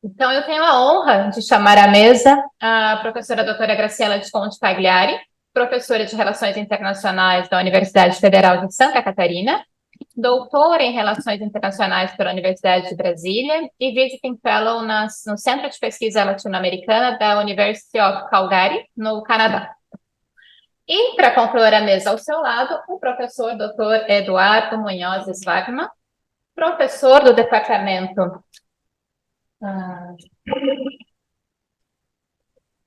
Então, eu tenho a honra de chamar à mesa a professora doutora Graciela Visconti Pagliari, professora de Relações Internacionais da Universidade Federal de Santa Catarina, doutora em Relações Internacionais pela Universidade de Brasília e Visiting Fellow no Centro de Pesquisa Latino-Americana da University of Calgary, no Canadá. E, para concluir a mesa ao seu lado, o professor doutor Eduardo Munhoz Wagner, professor do Departamento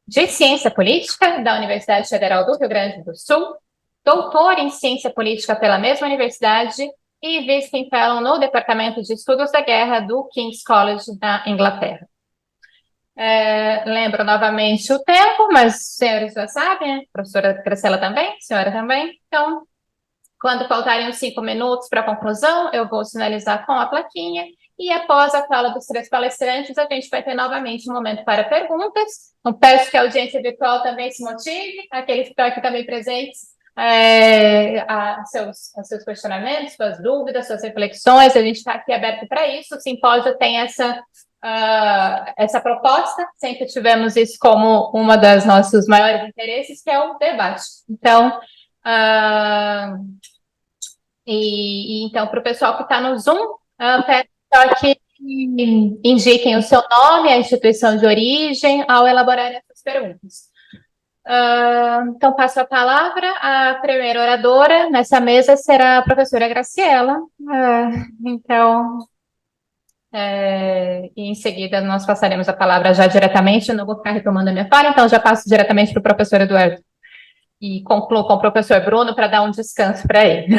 de Ciência Política da Universidade Federal do Rio Grande do Sul, doutor em Ciência Política pela mesma universidade e Visiting Fellow no Departamento de Estudos da Guerra do King's College da Inglaterra. Lembro novamente o tempo, mas os senhores já sabem, né? Professora Graciela também, senhora também. Então, quando faltarem uns 5 minutos para a conclusão, eu vou sinalizar com a plaquinha e após a fala dos 3 palestrantes, a gente vai ter novamente um momento para perguntas. Então, peço que a audiência virtual também se motive, aqueles que estão aqui também presentes, a seus questionamentos, suas dúvidas, suas reflexões. A gente está aqui aberto para isso. O simpósio tem essa proposta, sempre tivemos isso como uma das nossos maiores interesses, que é o debate. Então, então, para o pessoal que está no Zoom, peço só que indiquem o seu nome, a instituição de origem, ao elaborarem essas perguntas. Então, passo a palavra. A primeira oradora nessa mesa será a professora Graciela. E em seguida nós passaremos a palavra já diretamente, eu não vou ficar retomando a minha fala, então já passo diretamente para o professor Eduardo. E concluo com o professor Bruno para dar um descanso para ele.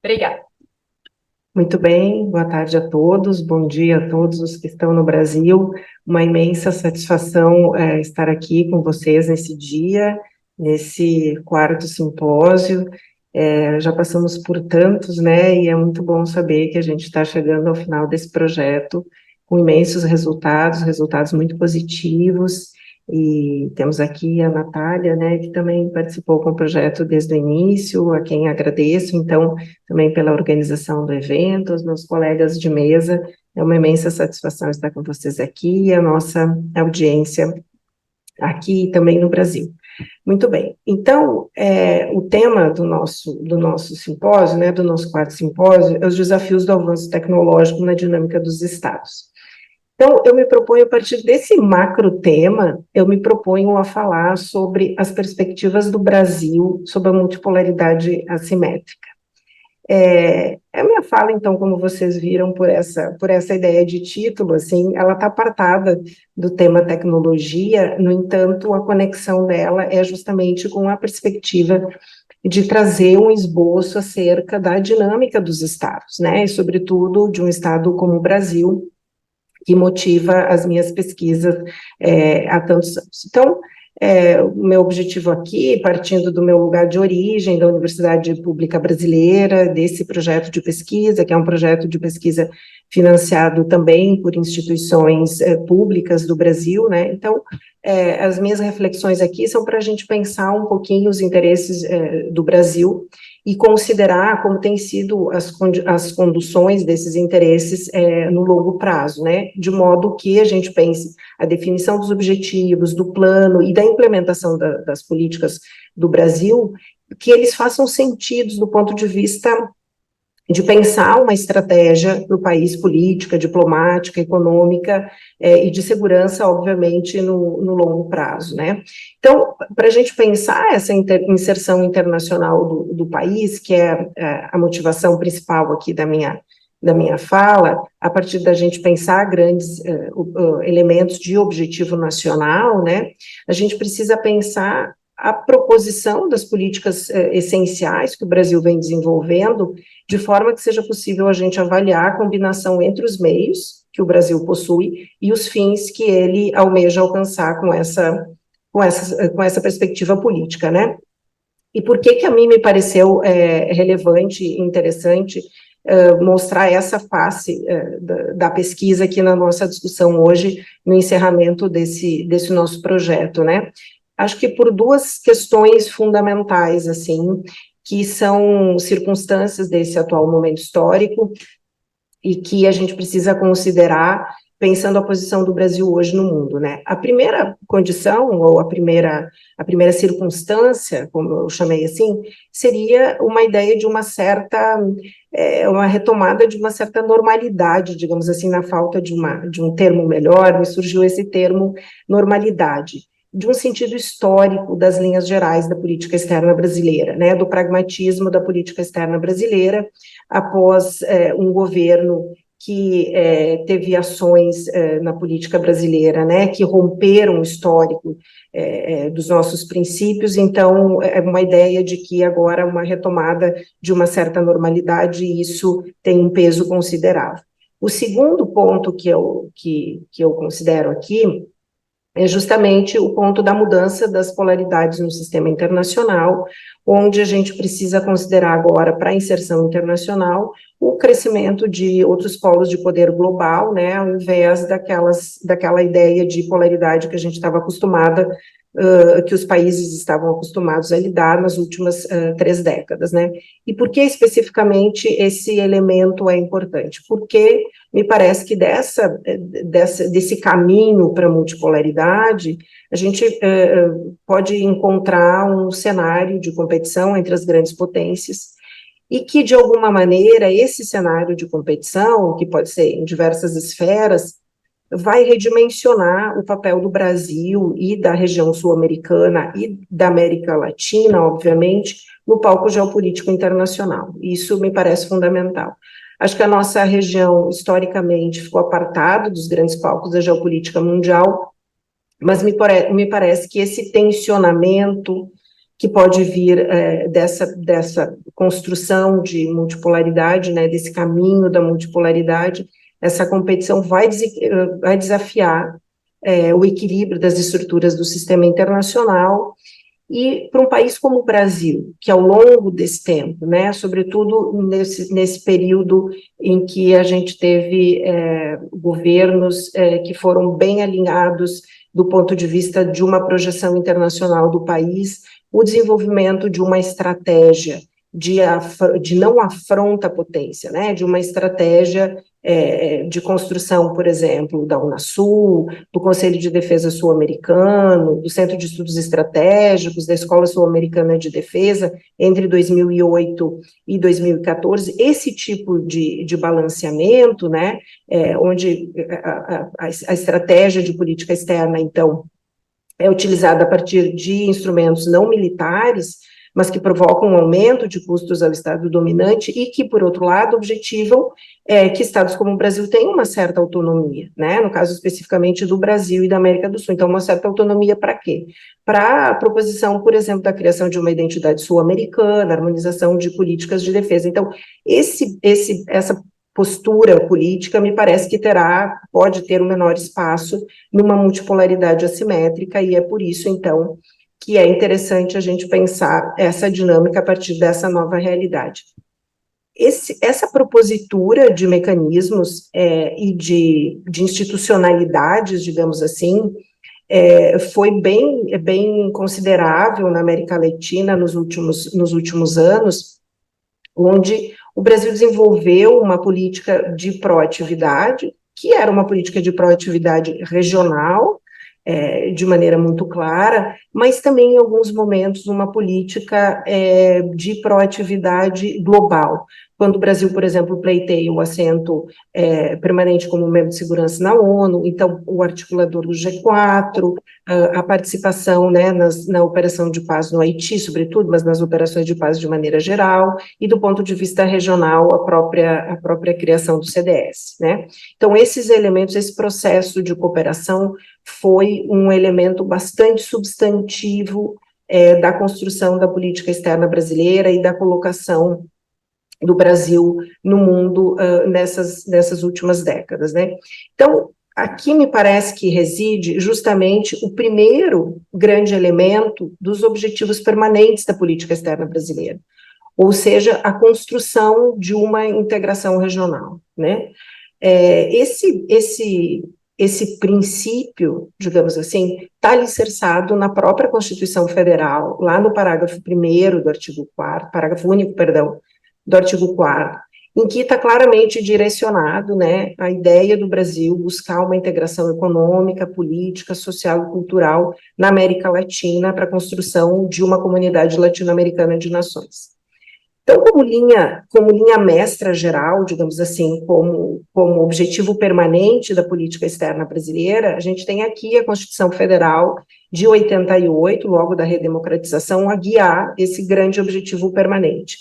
Obrigada. Muito bem, boa tarde a todos, bom dia a todos os que estão no Brasil. Uma imensa satisfação estar aqui com vocês nesse dia, nesse 4º simpósio. Já passamos por tantos, né, e é muito bom saber que a gente está chegando ao final desse projeto com imensos resultados muito positivos, e temos aqui a Natália, né, que também participou com o projeto desde o início, a quem agradeço, então, também pela organização do evento, os meus colegas de mesa, é uma imensa satisfação estar com vocês aqui, e a nossa audiência aqui também no Brasil. Muito bem, então, o tema do nosso simpósio, né, do nosso 4º simpósio, é os desafios do avanço tecnológico na dinâmica dos estados. Então, eu me proponho, a partir desse macro tema, eu me proponho a falar sobre as perspectivas do Brasil sobre a multipolaridade assimétrica. A minha fala, então, como vocês viram por essa ideia de título, assim, ela está apartada do tema tecnologia, no entanto, a conexão dela é justamente com a perspectiva de trazer um esboço acerca da dinâmica dos estados, né, e sobretudo de um estado como o Brasil, que motiva as minhas pesquisas há tantos anos. Então, o meu objetivo aqui, partindo do meu lugar de origem, da Universidade Pública Brasileira, desse projeto de pesquisa, que é um projeto de pesquisa financiado também por instituições públicas do Brasil, né, então, as minhas reflexões aqui são para a gente pensar um pouquinho os interesses do Brasil e considerar como têm sido as conduções desses interesses no longo prazo, né, de modo que a gente pense a definição dos objetivos, do plano e da implementação das políticas do Brasil, que eles façam sentido do ponto de vista de pensar uma estratégia para o país, política, diplomática, econômica e de segurança, obviamente, no longo prazo, né? Então, para a gente pensar essa inserção internacional do país, que é a motivação principal aqui da minha fala, a partir da gente pensar grandes elementos de objetivo nacional, né, a gente precisa pensar a proposição das políticas essenciais que o Brasil vem desenvolvendo, de forma que seja possível a gente avaliar a combinação entre os meios que o Brasil possui e os fins que ele almeja alcançar com essa perspectiva política, né? E por que a mim me pareceu relevante e interessante mostrar essa face da pesquisa aqui na nossa discussão hoje, no encerramento desse nosso projeto, né? Acho que por 2 questões fundamentais, assim, que são circunstâncias desse atual momento histórico e que a gente precisa considerar pensando a posição do Brasil hoje no mundo, né? A primeira condição, ou a primeira circunstância, como eu chamei assim, seria uma ideia de uma certa, uma retomada de uma certa normalidade, digamos assim, na falta de um termo melhor, me surgiu esse termo normalidade, de um sentido histórico das linhas gerais da política externa brasileira, né, do pragmatismo da política externa brasileira, após um governo que teve ações na política brasileira, né, que romperam o histórico dos nossos princípios, então é uma ideia de que agora uma retomada de uma certa normalidade, e isso tem um peso considerável. O segundo ponto que eu considero aqui é justamente o ponto da mudança das polaridades no sistema internacional, onde a gente precisa considerar agora, para a inserção internacional, o crescimento de outros polos de poder global, né, ao invés daquela ideia de polaridade que a gente estava acostumada, que os países estavam acostumados a lidar nas últimas 3 décadas, né? E por que especificamente esse elemento é importante? Porque me parece que desse caminho para a multipolaridade, a gente pode encontrar um cenário de competição entre as grandes potências, e que, de alguma maneira, esse cenário de competição, que pode ser em diversas esferas, vai redimensionar o papel do Brasil e da região sul-americana e da América Latina, obviamente, no palco geopolítico internacional. Isso me parece fundamental. Acho que a nossa região, historicamente, ficou apartada dos grandes palcos da geopolítica mundial, mas me parece que esse tensionamento que pode vir dessa construção de multipolaridade, né, desse caminho da multipolaridade, essa competição vai desafiar o equilíbrio das estruturas do sistema internacional, e para um país como o Brasil, que ao longo desse tempo, né, sobretudo nesse período em que a gente teve governos que foram bem alinhados do ponto de vista de uma projeção internacional do país, o desenvolvimento de uma estratégia de não afronta à potência, né, de uma estratégia de construção, por exemplo, da Unasul, do Conselho de Defesa Sul-Americano, do Centro de Estudos Estratégicos, da Escola Sul-Americana de Defesa, entre 2008 e 2014, esse tipo de balanceamento, né, onde a estratégia de política externa, então, é utilizada a partir de instrumentos não militares, mas que provocam um aumento de custos ao Estado dominante e que, por outro lado, objetivam que estados como o Brasil tenham uma certa autonomia, né, no caso especificamente do Brasil e da América do Sul. Então, uma certa autonomia para quê? Para a proposição, por exemplo, da criação de uma identidade sul-americana, harmonização de políticas de defesa. Então, essa postura política me parece que pode ter um menor espaço numa multipolaridade assimétrica, e é por isso, então, que é interessante a gente pensar essa dinâmica a partir dessa nova realidade. Essa propositura de mecanismos e de institucionalidades, digamos assim, foi bem considerável na América Latina nos últimos anos, onde o Brasil desenvolveu uma política de proatividade, que era uma política de proatividade regional, de maneira muito clara, mas também, em alguns momentos, uma política de proatividade global. Quando o Brasil, por exemplo, pleiteia o assento permanente como membro de segurança na ONU, então, o articulador do G4, a participação, né, na operação de paz no Haiti, sobretudo, mas nas operações de paz de maneira geral, e do ponto de vista regional, a própria criação do CDS, né? Então, esses elementos, esse processo de cooperação foi um elemento bastante substantivo da construção da política externa brasileira e da colocação do Brasil no mundo nessas últimas décadas, né? Então, aqui me parece que reside justamente o primeiro grande elemento dos objetivos permanentes da política externa brasileira, ou seja, a construção de uma integração regional, né? Esse princípio, digamos assim, está alicerçado na própria Constituição Federal, lá no parágrafo 1º do artigo 4º, parágrafo único, perdão, do artigo 4º, em que está claramente direcionado, né, a ideia do Brasil buscar uma integração econômica, política, social e cultural na América Latina para a construção de uma comunidade latino-americana de nações. Então, como linha mestra geral, digamos assim, como objetivo permanente da política externa brasileira, a gente tem aqui a Constituição Federal de 88, logo da redemocratização, a guiar esse grande objetivo permanente.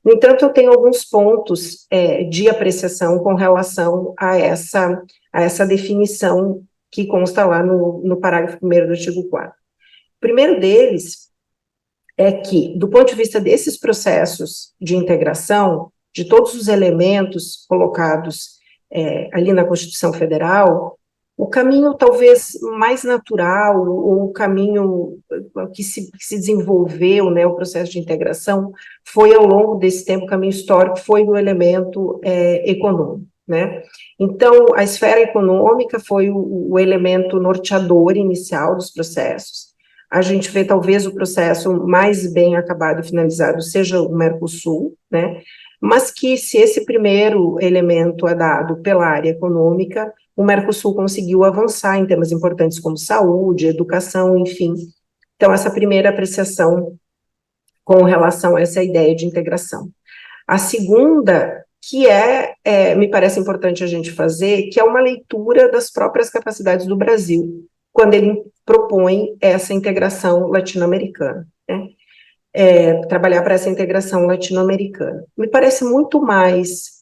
No entanto, eu tenho alguns pontos de apreciação com relação a essa definição que consta lá no parágrafo 1º do artigo 4º. O primeiro deles é que, do ponto de vista desses processos de integração, de todos os elementos colocados ali na Constituição Federal, o caminho talvez mais natural, ou o caminho que se desenvolveu, né, o processo de integração, foi ao longo desse tempo, o caminho histórico foi o elemento econômico, né? Então, a esfera econômica foi o elemento norteador inicial dos processos. A gente vê talvez o processo mais bem acabado e finalizado seja o Mercosul, né? Mas que se esse primeiro elemento é dado pela área econômica, o Mercosul conseguiu avançar em temas importantes como saúde, educação, enfim. Então, essa primeira apreciação com relação a essa ideia de integração. A segunda, que me parece importante a gente fazer, que é uma leitura das próprias capacidades do Brasil, quando ele propõe essa integração latino-americana, né? Trabalhar para essa integração latino-americana. Me parece muito mais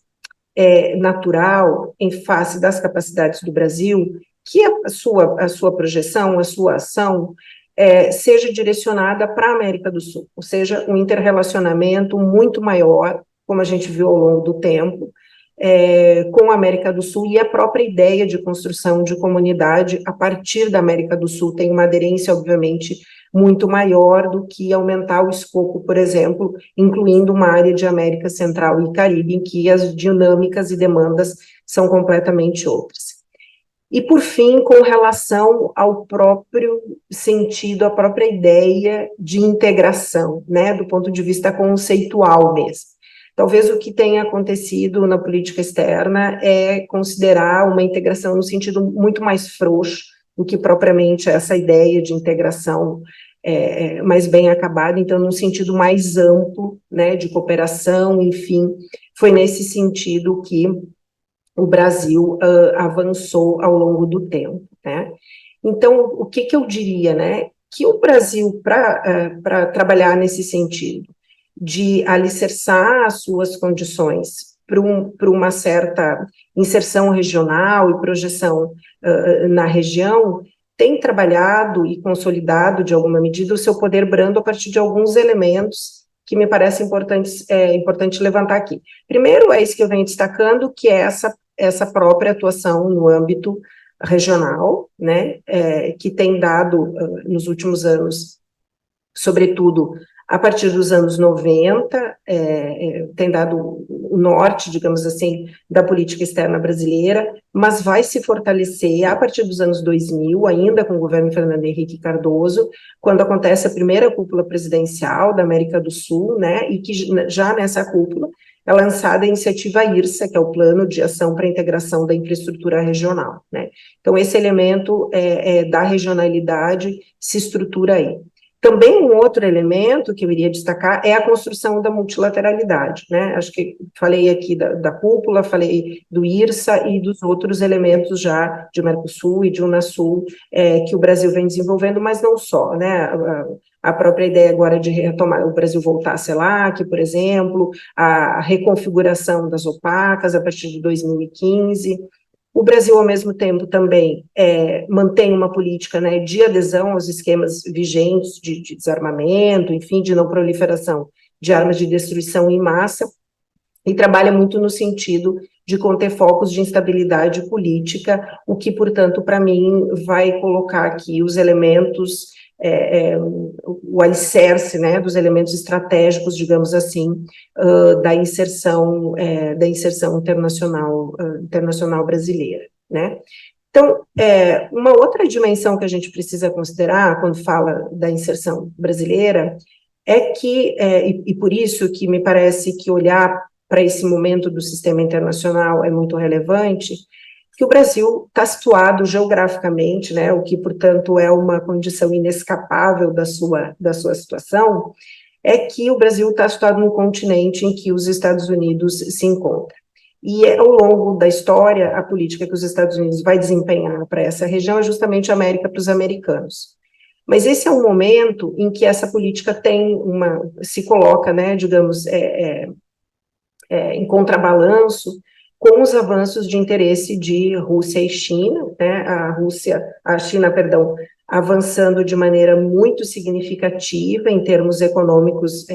natural, em face das capacidades do Brasil, que a sua projeção, a sua ação, seja direcionada para a América do Sul, ou seja, um interrelacionamento muito maior, como a gente viu ao longo do tempo, com a América do Sul, e a própria ideia de construção de comunidade a partir da América do Sul tem uma aderência, obviamente, muito maior do que aumentar o escopo, por exemplo, incluindo uma área de América Central e Caribe, em que as dinâmicas e demandas são completamente outras. E, por fim, com relação ao próprio sentido, à própria ideia de integração, né, do ponto de vista conceitual mesmo. Talvez o que tenha acontecido na política externa é considerar uma integração no sentido muito mais frouxo do que propriamente essa ideia de integração mais bem acabada, então, num sentido mais amplo, né, de cooperação, enfim, foi nesse sentido que o Brasil avançou ao longo do tempo, né. Então, o que eu diria, né, que o Brasil, para trabalhar nesse sentido, de alicerçar as suas condições para uma certa inserção regional e projeção na região, tem trabalhado e consolidado, de alguma medida, o seu poder brando a partir de alguns elementos que me parece importante levantar aqui. Primeiro, é isso que eu venho destacando, que é essa própria atuação no âmbito regional, né, que tem dado, nos últimos anos, sobretudo a partir dos anos 90, tem dado o norte, digamos assim, da política externa brasileira, mas vai se fortalecer a partir dos anos 2000, ainda com o governo Fernando Henrique Cardoso, quando acontece a primeira cúpula presidencial da América do Sul, né, e que já nessa cúpula é lançada a iniciativa IRSA, que é o Plano de Ação para a Integração da Infraestrutura Regional, né. Então, esse elemento da regionalidade se estrutura aí. Também um outro elemento que eu iria destacar é a construção da multilateralidade, né, acho que falei aqui da cúpula, falei do IRSA e dos outros elementos já de Mercosul e de Unasul que o Brasil vem desenvolvendo, mas não só, né, a própria ideia agora de retomar, o Brasil voltar à CELAC, por exemplo, a reconfiguração das OPACas a partir de 2015, o Brasil, ao mesmo tempo, também mantém uma política, né, de adesão aos esquemas vigentes de desarmamento, enfim, de não proliferação de armas de destruição em massa, e trabalha muito no sentido de conter focos de instabilidade política, o que, portanto, para mim, vai colocar aqui os elementos, o alicerce, né, dos elementos estratégicos, digamos assim, da inserção internacional brasileira, né. Então, uma outra dimensão que a gente precisa considerar quando fala da inserção brasileira é que, e por isso que me parece que olhar para esse momento do sistema internacional é muito relevante, que o Brasil está situado geograficamente, né, o que, portanto, é uma condição inescapável da sua situação, é que o Brasil está situado no continente em que os Estados Unidos se encontram. E ao longo da história, a política que os Estados Unidos vai desempenhar para essa região é justamente a América para os americanos. Mas esse é um momento em que essa política se coloca, né, digamos, em contrabalanço com os avanços de interesse de Rússia e China, né, a China, perdão, avançando de maneira muito significativa em termos econômicos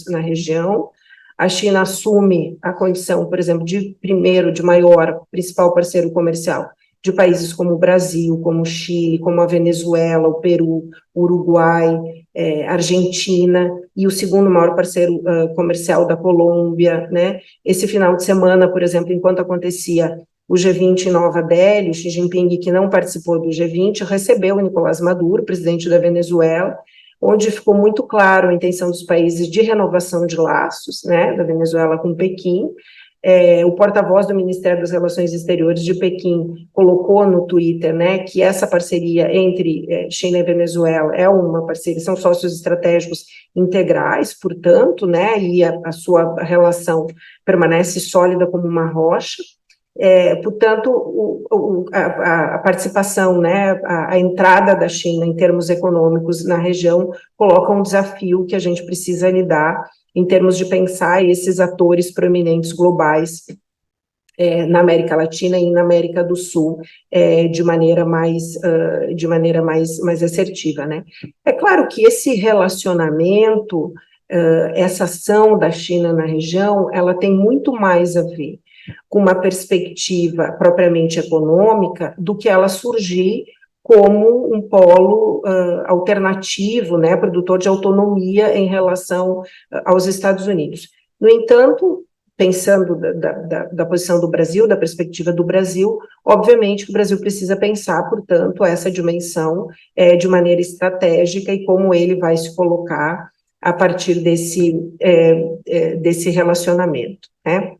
na região. A China assume a condição, por exemplo, de maior, principal parceiro comercial de países como o Brasil, como o Chile, como a Venezuela, o Peru, o Uruguai, Argentina, e o segundo maior parceiro comercial da Colômbia, né? Esse final de semana, por exemplo, enquanto acontecia o G20 em Nova Delhi, Xi Jinping, que não participou do G20, recebeu o Nicolás Maduro, presidente da Venezuela, onde ficou muito claro a intenção dos países de renovação de laços, né, da Venezuela com Pequim. O porta-voz do Ministério das Relações Exteriores de Pequim colocou no Twitter, né, que essa parceria entre China e Venezuela é uma parceria, são sócios estratégicos integrais, portanto, né, e a sua relação permanece sólida como uma rocha. Portanto, a participação, né, a entrada da China em termos econômicos na região coloca um desafio que a gente precisa lidar em termos de pensar esses atores proeminentes globais na América Latina e na América do Sul de maneira mais assertiva, né? É claro que esse relacionamento, essa ação da China na região, ela tem muito mais a ver com uma perspectiva propriamente econômica do que ela surgir como um polo alternativo, né, produtor de autonomia em relação aos Estados Unidos. No entanto, pensando da posição do Brasil, da perspectiva do Brasil, obviamente que o Brasil precisa pensar, portanto, essa dimensão de maneira estratégica e como ele vai se colocar a partir desse relacionamento, né?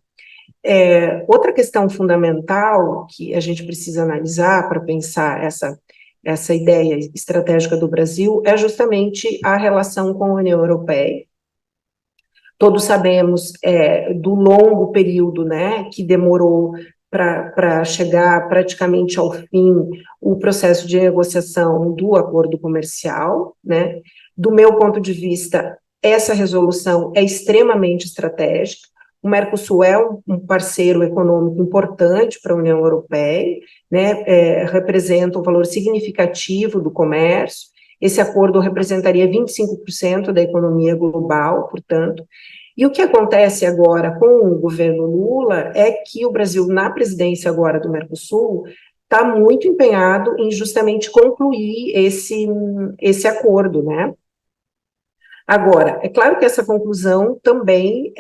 Outra questão fundamental que a gente precisa analisar para pensar essa ideia estratégica do Brasil é justamente a relação com a União Europeia. Todos sabemos do longo período, né, que demorou para chegar praticamente ao fim o processo de negociação do acordo comercial, né? Do meu ponto de vista, essa resolução é extremamente estratégica. O Mercosul é um parceiro econômico importante para a União Europeia, né, representa um valor significativo do comércio. Esse acordo representaria 25% da economia global, portanto. E o que acontece agora com o governo Lula é que o Brasil, na presidência agora do Mercosul, está muito empenhado em justamente concluir esse acordo, né? Agora, é claro que essa conclusão também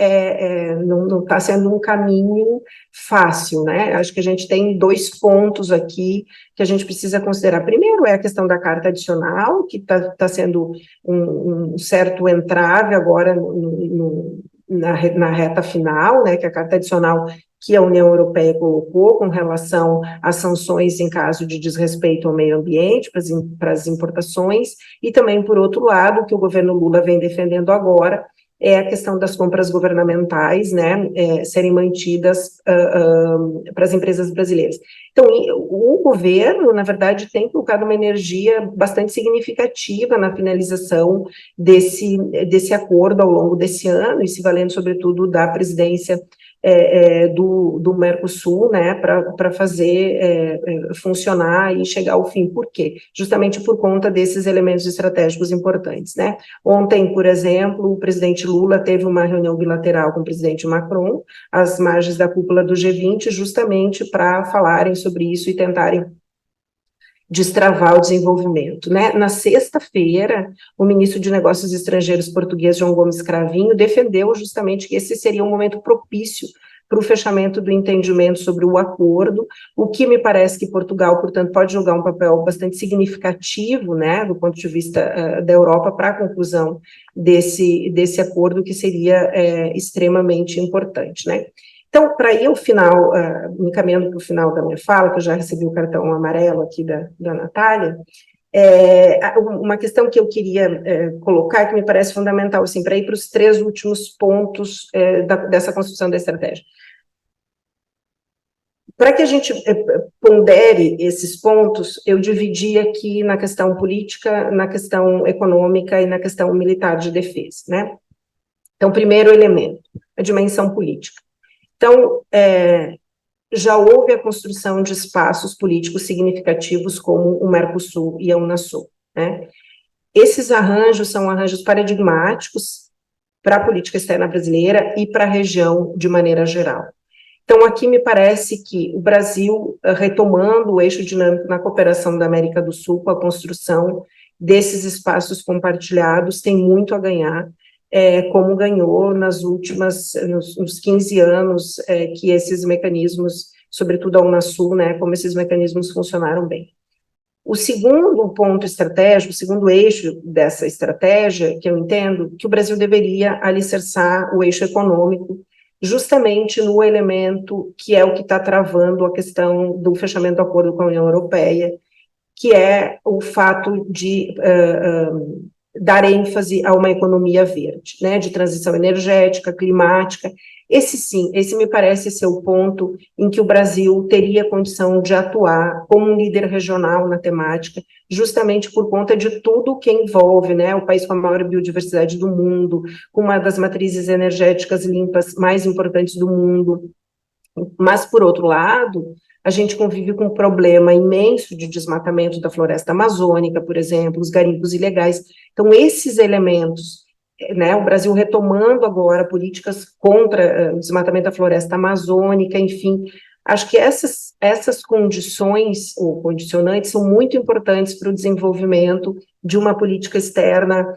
não está sendo um caminho fácil, né? Acho que a gente tem dois pontos aqui que a gente precisa considerar. Primeiro é a questão da carta adicional, que está sendo um certo entrave agora na reta final, né? Que a carta adicional que a União Europeia colocou com relação às sanções em caso de desrespeito ao meio ambiente para as importações, e também, por outro lado, o que o governo Lula vem defendendo agora é a questão das compras governamentais, né, serem mantidas para as empresas brasileiras. Então, o governo, na verdade, tem colocado uma energia bastante significativa na finalização desse acordo ao longo desse ano, e se valendo, sobretudo, da presidência do Mercosul, né, para fazer funcionar e chegar ao fim. Por quê? Justamente por conta desses elementos estratégicos importantes, né? Ontem, por exemplo, o presidente Lula teve uma reunião bilateral com o presidente Macron, às margens da cúpula do G20, justamente para falarem sobre isso e tentarem destravar o desenvolvimento, né? Na sexta-feira, o ministro de Negócios Estrangeiros português, João Gomes Cravinho, defendeu justamente que esse seria um momento propício para o fechamento do entendimento sobre o acordo, o que me parece que Portugal, portanto, pode jogar um papel bastante significativo, né, do ponto de vista da Europa, para a conclusão desse acordo, que seria extremamente importante, né. Então, para ir ao final, me encaminhando para o final da minha fala, que eu já recebi o cartão amarelo aqui da Natália, uma questão que eu queria colocar, que me parece fundamental, assim, para ir para os 3 últimos pontos dessa construção da estratégia. Para que a gente pondere esses pontos, eu dividi aqui na questão política, na questão econômica e na questão militar de defesa, né? Então, primeiro elemento, a dimensão política. Então, já houve a construção de espaços políticos significativos como o Mercosul e a Unasul, né? Esses arranjos são arranjos paradigmáticos para a política externa brasileira e para a região de maneira geral. Então, aqui me parece que o Brasil, retomando o eixo dinâmico na cooperação da América do Sul, com a construção desses espaços compartilhados, tem muito a ganhar, como ganhou nos 15 anos que esses mecanismos, sobretudo a Unasul, né, como esses mecanismos funcionaram bem. O segundo ponto estratégico, o segundo eixo dessa estratégia, que eu entendo, que o Brasil deveria alicerçar o eixo econômico, justamente no elemento que é o que está travando a questão do fechamento do acordo com a União Europeia, que é o fato de dar ênfase a uma economia verde, né, de transição energética, climática. Esse me parece ser o ponto em que o Brasil teria condição de atuar como um líder regional na temática, justamente por conta de tudo que envolve, né, o país com a maior biodiversidade do mundo, com uma das matrizes energéticas limpas mais importantes do mundo. Mas, por outro lado, a gente convive com um problema imenso de desmatamento da floresta amazônica, por exemplo, os garimpos ilegais. Então, esses elementos, né, o Brasil retomando agora políticas contra o desmatamento da floresta amazônica, enfim, acho que essas condições ou condicionantes são muito importantes para o desenvolvimento de uma política externa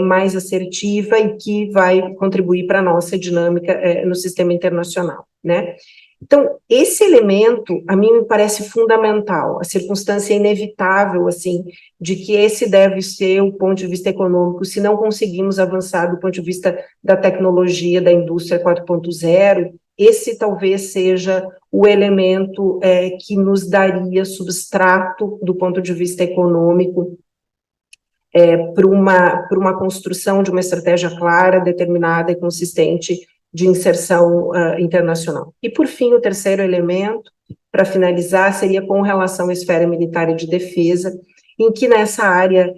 mais assertiva e que vai contribuir para a nossa dinâmica no sistema internacional, né? Então, esse elemento, a mim, me parece fundamental, a circunstância inevitável, assim, de que esse deve ser o ponto de vista econômico, se não conseguimos avançar do ponto de vista da tecnologia, da indústria 4.0, esse talvez seja o elemento que nos daria substrato do ponto de vista econômico para uma construção de uma estratégia clara, determinada e consistente de inserção internacional. E, por fim, o terceiro elemento, para finalizar, seria com relação à esfera militar e de defesa, em que nessa área,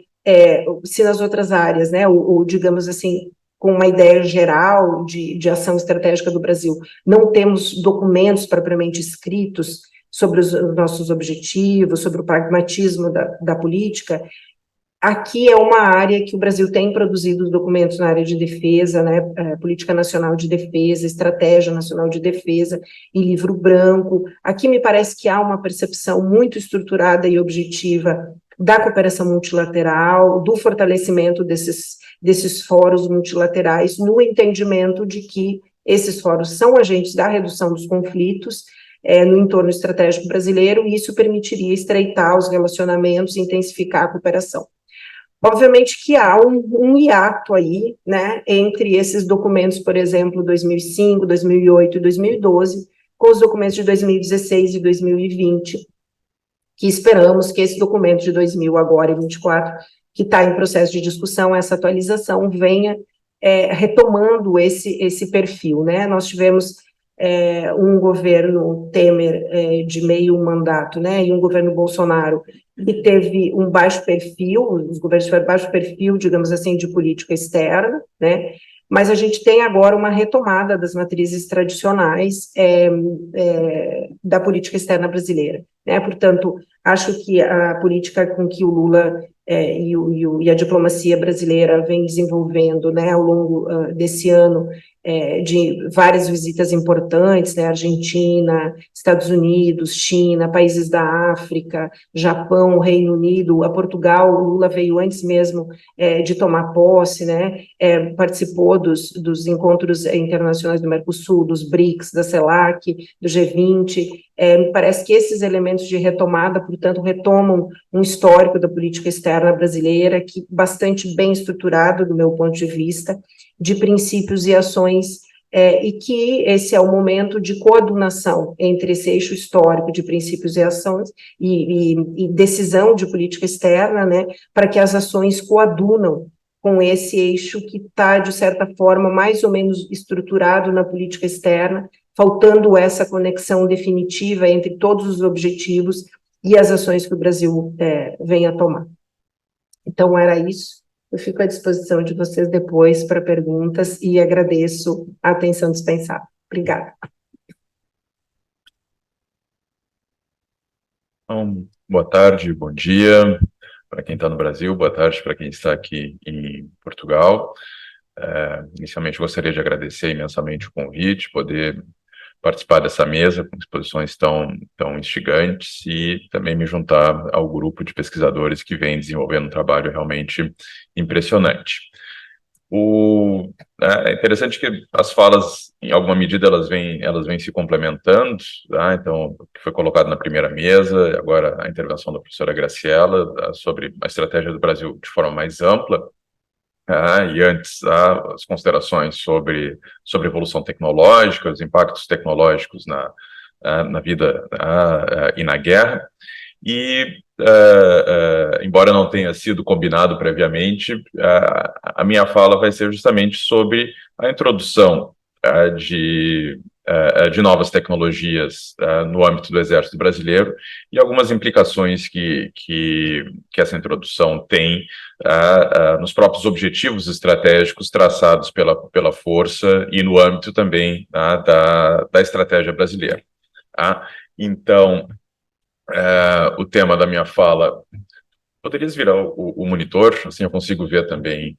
se nas outras áreas, né, ou digamos assim, com uma ideia geral de ação estratégica do Brasil, não temos documentos propriamente escritos sobre os nossos objetivos, sobre o pragmatismo da política. Aqui é uma área que o Brasil tem produzido documentos na área de defesa, né, Política Nacional de Defesa, Estratégia Nacional de Defesa e Livro Branco. Aqui me parece que há uma percepção muito estruturada e objetiva da cooperação multilateral, do fortalecimento desses fóruns multilaterais, no entendimento de que esses fóruns são agentes da redução dos conflitos no entorno estratégico brasileiro, e isso permitiria estreitar os relacionamentos e intensificar a cooperação. Obviamente que há um hiato aí, né, entre esses documentos, por exemplo, 2005, 2008 e 2012, com os documentos de 2016 e 2020, que esperamos que esse documento de 2000 agora e 24, que está em processo de discussão, essa atualização, venha retomando esse perfil, né. Nós tivemos um governo Temer de meio mandato, né, e um governo Bolsonaro que teve um baixo perfil, os governos tiveram baixo perfil, digamos assim, de política externa, né, mas a gente tem agora uma retomada das matrizes tradicionais da política externa brasileira, né, portanto, acho que a política com que o Lula e a diplomacia brasileira vem desenvolvendo, né, ao longo desse ano, de várias visitas importantes, né, Argentina, Estados Unidos, China, países da África, Japão, Reino Unido, a Portugal. O Lula veio antes mesmo de tomar posse, né, participou dos encontros internacionais do Mercosul, dos BRICS, da CELAC, do G20. Me parece que esses elementos de retomada, portanto, retomam um histórico da política externa brasileira, que bastante bem estruturado, do meu ponto de vista, de princípios e ações, e que esse é o momento de coordenação entre esse eixo histórico de princípios e ações e decisão de política externa, né, para que as ações coadunam com esse eixo que está, de certa forma, mais ou menos estruturado na política externa, faltando essa conexão definitiva entre todos os objetivos e as ações que o Brasil vem a tomar. Então, era isso. Eu fico à disposição de vocês depois para perguntas e agradeço a atenção dispensada. Obrigada. Então, boa tarde, bom dia para quem está no Brasil, boa tarde para quem está aqui em Portugal. Inicialmente, gostaria de agradecer imensamente o convite, poder participar dessa mesa com exposições tão instigantes e também me juntar ao grupo de pesquisadores que vem desenvolvendo um trabalho realmente impressionante. É interessante que as falas, em alguma medida, elas vêm se complementando, tá? Então, o que foi colocado na primeira mesa, agora a intervenção da professora Graciela, sobre a estratégia do Brasil de forma mais ampla, e antes as considerações sobre evolução tecnológica, os impactos tecnológicos na vida e na guerra. E, embora não tenha sido combinado previamente, a minha fala vai ser justamente sobre a introdução de novas tecnologias no âmbito do Exército Brasileiro e algumas implicações que essa introdução tem nos próprios objetivos estratégicos traçados pela Força e no âmbito também da estratégia brasileira. Então, o tema da minha fala, poderias virar o monitor, assim eu consigo ver também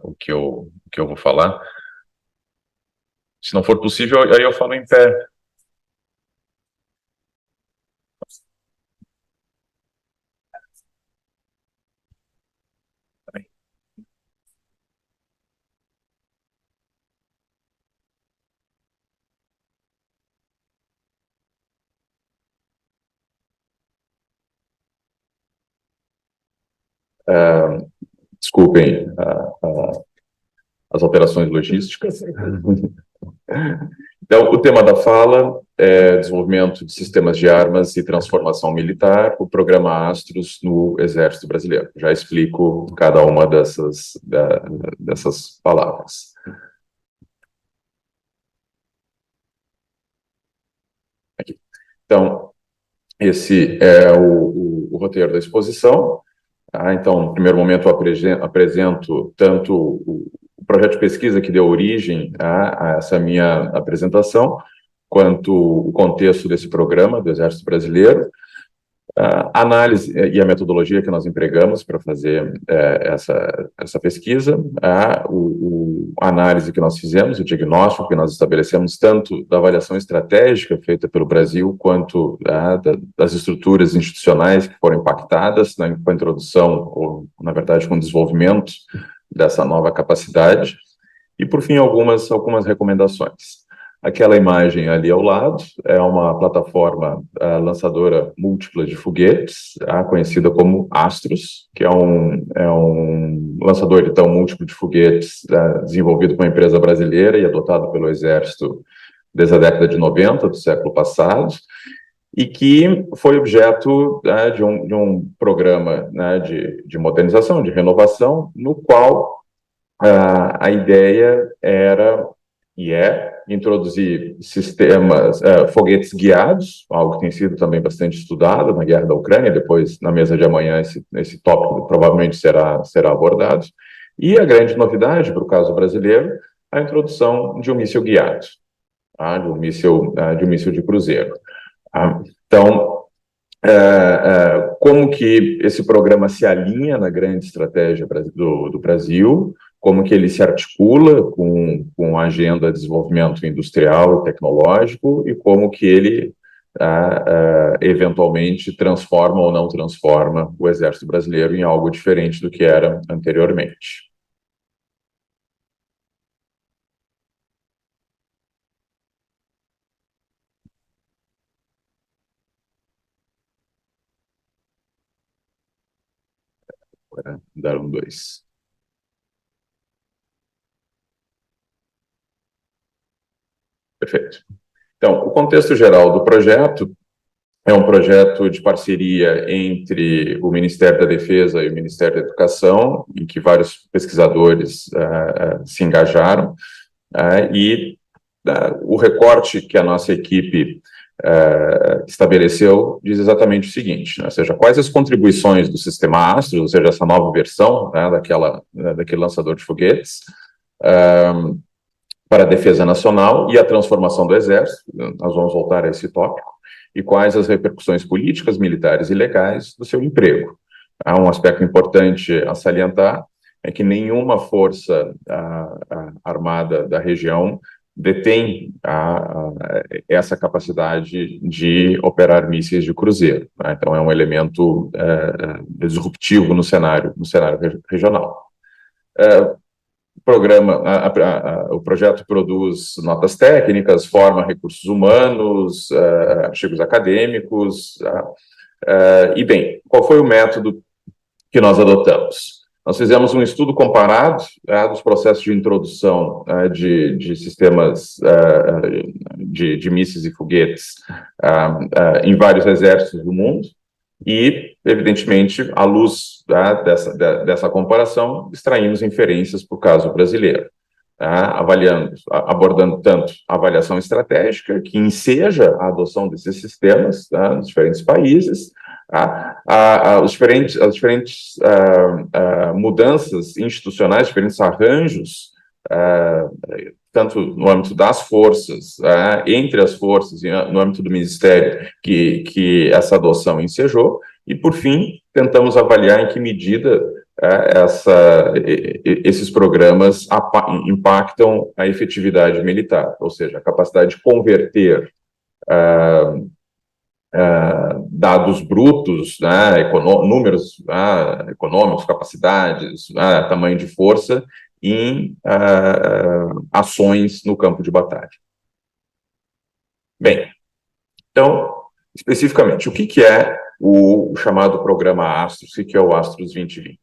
o que eu vou falar. Se não for possível, aí eu falo em pé. Desculpem as alterações logísticas. Então, o tema da fala é desenvolvimento de sistemas de armas e transformação militar, o programa Astros no Exército Brasileiro. Já explico cada uma dessas palavras. Aqui. Então, esse é o roteiro da exposição. Então, no primeiro momento, eu apresento tanto o projeto de pesquisa que deu origem a essa minha apresentação, quanto o contexto desse programa do Exército Brasileiro, a análise e a metodologia que nós empregamos para fazer essa pesquisa, a análise que nós fizemos, o diagnóstico que nós estabelecemos, tanto da avaliação estratégica feita pelo Brasil, quanto das estruturas institucionais que foram impactadas com a introdução, ou, na verdade, com o desenvolvimento dessa nova capacidade, e, por fim, algumas recomendações. Aquela imagem ali ao lado é uma plataforma lançadora múltipla de foguetes, conhecida como Astros, que é um lançador, então, múltiplo de foguetes desenvolvido por uma empresa brasileira e adotado pelo Exército desde a década de 90 do século passado, e que foi objeto de um programa de modernização, de renovação, no qual a ideia era e introduzir sistemas, foguetes guiados, algo que tem sido também bastante estudado na guerra da Ucrânia. Depois, na mesa de amanhã, esse tópico provavelmente será abordado. E a grande novidade, para o caso brasileiro, a introdução de um míssil guiado, de um míssil de cruzeiro. Então, como que esse programa se alinha na grande estratégia do Brasil, como que ele se articula com a agenda de desenvolvimento industrial e tecnológico e como que ele eventualmente transforma ou não transforma o Exército Brasileiro em algo diferente do que era anteriormente. Agora, dar um 2. Perfeito. Então, o contexto geral do projeto é um projeto de parceria entre o Ministério da Defesa e o Ministério da Educação, em que vários pesquisadores se engajaram, e o recorte que a nossa equipe estabeleceu diz exatamente o seguinte, né, ou seja, quais as contribuições do sistema Astros, ou seja, essa nova versão, né, daquele lançador de foguetes, para a defesa nacional e a transformação do Exército, nós vamos voltar a esse tópico, e quais as repercussões políticas, militares e legais do seu emprego. Há um aspecto importante a salientar, é que nenhuma força armada da região detém essa capacidade de operar mísseis de cruzeiro, né? Então é um elemento disruptivo no cenário regional. O projeto produz notas técnicas, forma recursos humanos, artigos acadêmicos, e bem, qual foi o método que nós adotamos? Nós fizemos um estudo comparado dos processos de introdução de sistemas de mísseis e foguetes em vários exércitos do mundo, e, evidentemente, à luz dessa comparação, extraímos inferências para o caso brasileiro, abordando tanto a avaliação estratégica, que enseja a adoção desses sistemas nos diferentes países, as diferentes mudanças institucionais, diferentes arranjos, tanto no âmbito das forças, entre as forças e no âmbito do Ministério, que essa adoção ensejou, e, por fim, tentamos avaliar em que medida esses programas impactam a efetividade militar, ou seja, a capacidade de converter dados brutos, números econômicos, capacidades, tamanho de força, em ações no campo de batalha. Bem, então, especificamente, o que é o chamado programa Astros, o que é o Astros 2020?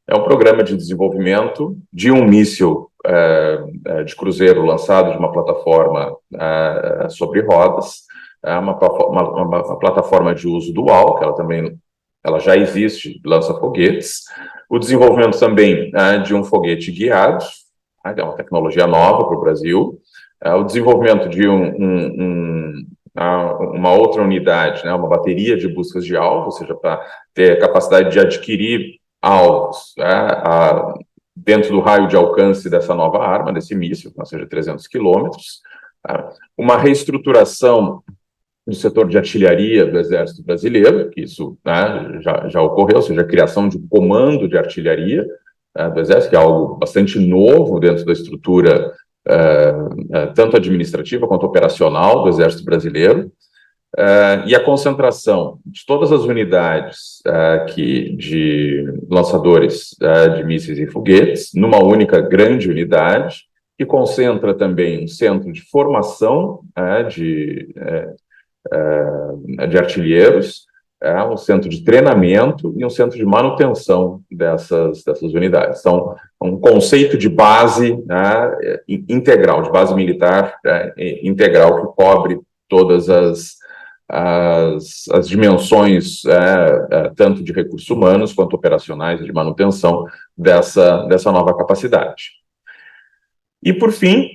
É um programa de desenvolvimento de um míssil de cruzeiro lançado de uma plataforma sobre rodas, uma plataforma de uso dual, que ela já existe, lança foguetes. O desenvolvimento também de um foguete guiado, que é uma tecnologia nova para o Brasil. O desenvolvimento de uma outra unidade, uma bateria de buscas de alvo, ou seja, para ter capacidade de adquirir alvos dentro do raio de alcance dessa nova arma, desse míssil, ou seja, 300 quilômetros. Uma reestruturação do setor de artilharia do Exército Brasileiro, que isso já ocorreu, ou seja, a criação de um comando de artilharia do Exército, que é algo bastante novo dentro da estrutura tanto administrativa quanto operacional do Exército Brasileiro, e a concentração de todas as unidades de lançadores de mísseis e foguetes numa única grande unidade, que concentra também um centro de formação de artilheiros, um centro de treinamento e um centro de manutenção dessas unidades. Então, um conceito de base integral, de base militar integral, que cobre todas as dimensões, tanto de recursos humanos quanto operacionais e de manutenção dessa nova capacidade. E, por fim,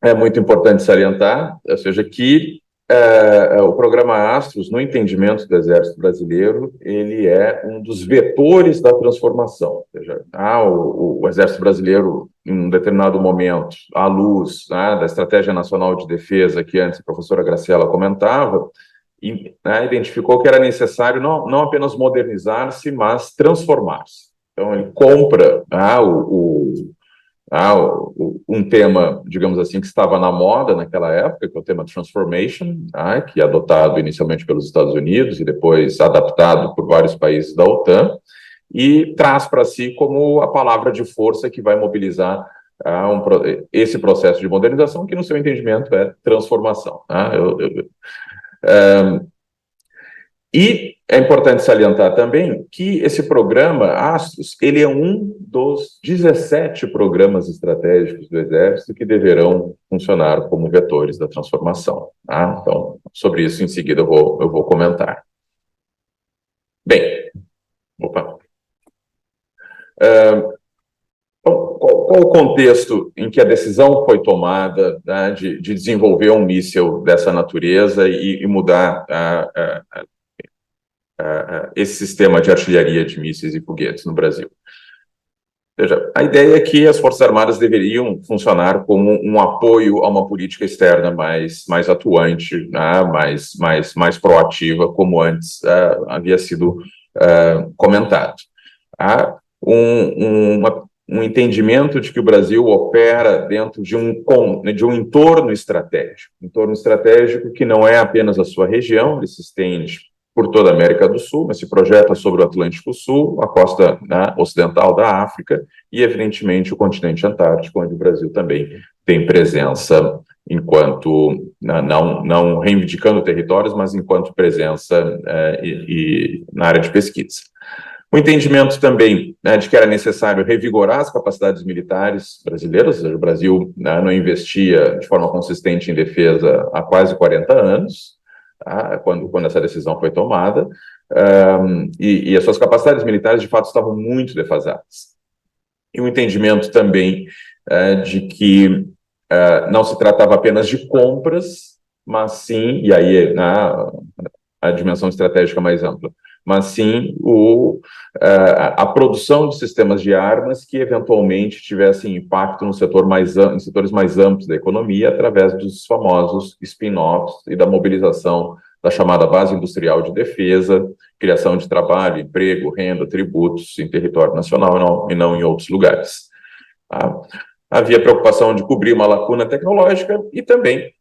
é muito importante salientar, ou seja, que o programa Astros, no entendimento do Exército Brasileiro, ele é um dos vetores da transformação. Ou seja, o Exército Brasileiro, em um determinado momento, à luz da Estratégia Nacional de Defesa, que antes a professora Graciela comentava, identificou que era necessário não apenas modernizar-se, mas transformar-se. Então, ele compra um tema, digamos assim, que estava na moda naquela época, que é o tema Transformation, que é adotado inicialmente pelos Estados Unidos e depois adaptado por vários países da OTAN, e traz para si como a palavra de força que vai mobilizar esse processo de modernização, que no seu entendimento é transformação. E é importante salientar também que esse programa, Astros, ele é um dos 17 programas estratégicos do Exército que deverão funcionar como vetores da transformação. Então, sobre isso, em seguida, eu vou comentar. Bem, qual o contexto em que a decisão foi tomada, né, de desenvolver um míssil dessa natureza e mudar esse sistema de artilharia de mísseis e foguetes no Brasil? Veja, a ideia é que as Forças Armadas deveriam funcionar como um apoio a uma política externa mais atuante, né, mais proativa, como antes havia sido comentado. Há um entendimento de que o Brasil opera dentro de um entorno estratégico que não é apenas a sua região, ele se estende por toda a América do Sul, mas se projeta sobre o Atlântico Sul, a costa, né, ocidental da África e, evidentemente, o continente antártico, onde o Brasil também tem presença enquanto, não reivindicando territórios, mas enquanto presença na área de pesquisa. O entendimento também, né, de que era necessário revigorar as capacidades militares brasileiras, ou seja, o Brasil, né, não investia de forma consistente em defesa há quase 40 anos, quando essa decisão foi tomada, e as suas capacidades militares, de fato, estavam muito defasadas. E o entendimento também de que não se tratava apenas de compras, mas sim, e aí a dimensão estratégica mais ampla, mas sim a produção de sistemas de armas que eventualmente tivessem impacto em setores mais amplos da economia, através dos famosos spin-offs e da mobilização da chamada base industrial de defesa, criação de trabalho, emprego, renda, tributos em território nacional e não em outros lugares. Havia preocupação de cobrir uma lacuna tecnológica e também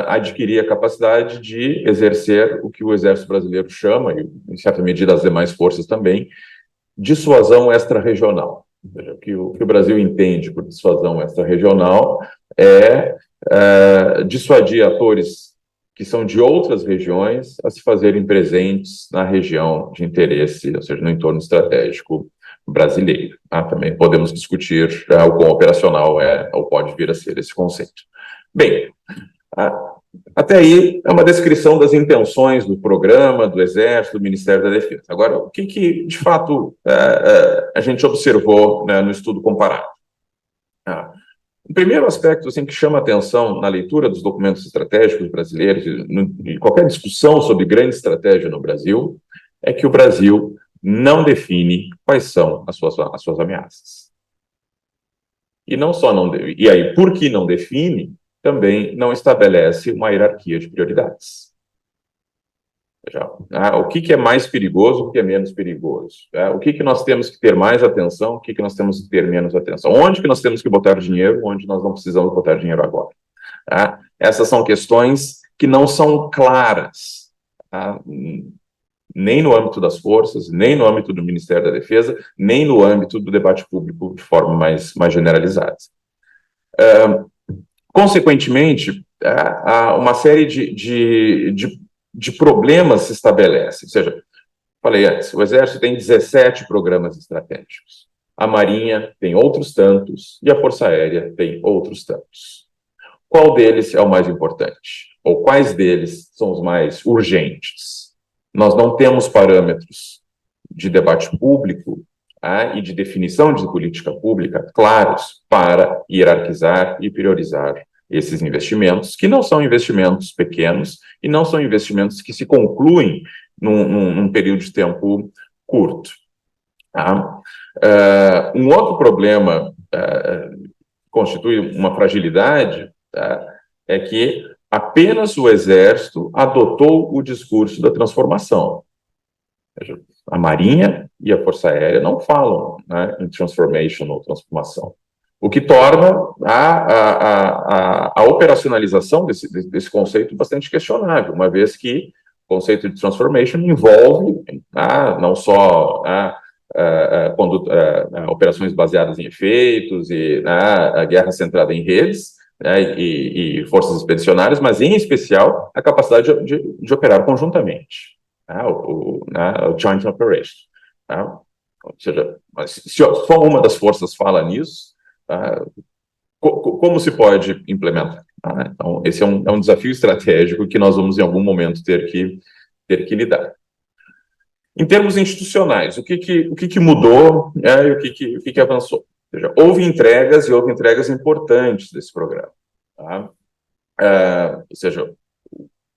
adquirir a capacidade de exercer o que o Exército Brasileiro chama, e em certa medida as demais forças também, dissuasão extra-regional. O que o Brasil entende por dissuasão extra-regional é dissuadir atores que são de outras regiões a se fazerem presentes na região de interesse, ou seja, no entorno estratégico brasileiro. Também podemos discutir o quão operacional ou pode vir a ser esse conceito. Bem, até aí é uma descrição das intenções do programa, do Exército, do Ministério da Defesa. Agora, o que de fato a gente observou, né, no estudo comparado? O primeiro aspecto assim, que chama atenção na leitura dos documentos estratégicos brasileiros, em qualquer discussão sobre grande estratégia no Brasil, é que o Brasil não define quais são as suas ameaças. E não só não define, e aí, por que não define, também não estabelece uma hierarquia de prioridades. O que é mais perigoso, o que é menos perigoso? O que nós temos que ter mais atenção, o que nós temos que ter menos atenção? Onde que nós temos que botar dinheiro, onde nós não precisamos botar dinheiro agora? Essas são questões que não são claras, nem no âmbito das forças, nem no âmbito do Ministério da Defesa, nem no âmbito do debate público de forma mais generalizada. Consequentemente, uma série de problemas se estabelecem. Ou seja, falei antes, o Exército tem 17 programas estratégicos, a Marinha tem outros tantos e a Força Aérea tem outros tantos. Qual deles é o mais importante? Ou quais deles são os mais urgentes? Nós não temos parâmetros de debate público e de definição de política pública claros para hierarquizar e priorizar esses investimentos, que não são investimentos pequenos e não são investimentos que se concluem num período de tempo curto. Um outro problema que constitui uma fragilidade é que apenas o Exército adotou o discurso da transformação. a Marinha e a Força Aérea não falam, né, em transformation ou transformação, o que torna a operacionalização desse conceito bastante questionável, uma vez que o conceito de transformation envolve não só operações baseadas em efeitos e a guerra centrada em redes, né, e forças expedicionárias, mas, em especial, a capacidade de operar conjuntamente, o joint operation. Ou seja, se só uma das forças fala nisso, como se pode implementar? Então, esse é um desafio estratégico que nós vamos, em algum momento, ter que lidar. Em termos institucionais, o que mudou e o que avançou? Ou seja, houve entregas importantes desse programa. Ou seja,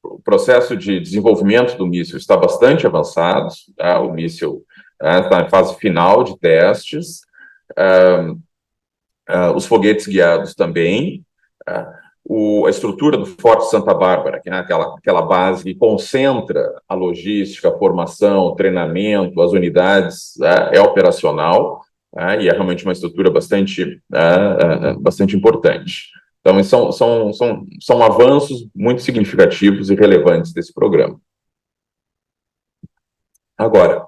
o processo de desenvolvimento do míssil está bastante avançado, o míssil está em fase final de testes, os foguetes guiados também, a estrutura do Forte Santa Bárbara, que é aquela base que concentra a logística, a formação, o treinamento, as unidades, é operacional, e é realmente uma estrutura bastante importante. Então, são avanços muito significativos e relevantes desse programa. Agora,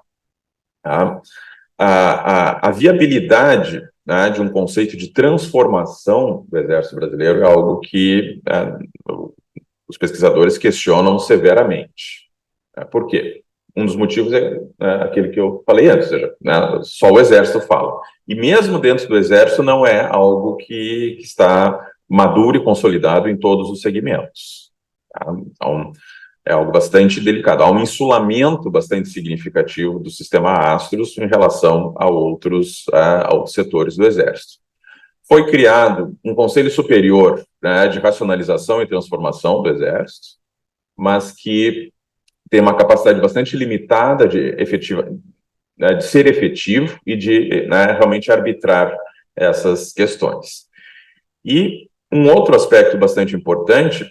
a viabilidade, né, de um conceito de transformação do Exército Brasileiro é algo que os pesquisadores questionam severamente. Por quê? Um dos motivos é aquele que eu falei antes, ou seja, só o Exército fala. E mesmo dentro do Exército não é algo que está maduro e consolidado em todos os segmentos. Então, é algo bastante delicado. Há um insulamento bastante significativo do sistema Astros em relação a outros setores do Exército. Foi criado um Conselho Superior, né, de Racionalização e Transformação do Exército, mas que tem uma capacidade bastante limitada de ser efetivo e de realmente arbitrar essas questões. E um outro aspecto bastante importante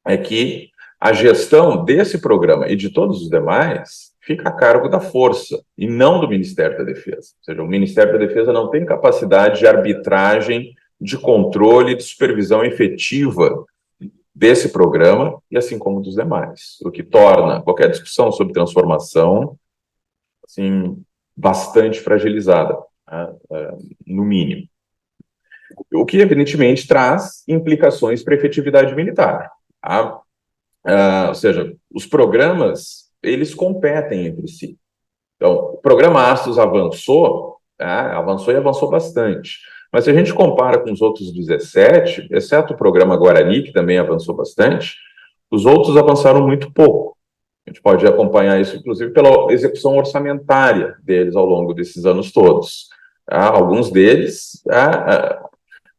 é que a gestão desse programa e de todos os demais fica a cargo da Força e não do Ministério da Defesa. Ou seja, o Ministério da Defesa não tem capacidade de arbitragem, de controle, de supervisão efetiva desse programa e assim como dos demais, o que torna qualquer discussão sobre transformação assim, bastante fragilizada, no mínimo. O que, evidentemente, traz implicações para a efetividade militar. Ou seja, os programas, eles competem entre si. Então, o programa Astros avançou e avançou bastante. Mas se a gente compara com os outros 17, exceto o programa Guarani, que também avançou bastante, os outros avançaram muito pouco. A gente pode acompanhar isso, inclusive, pela execução orçamentária deles ao longo desses anos todos. Alguns deles,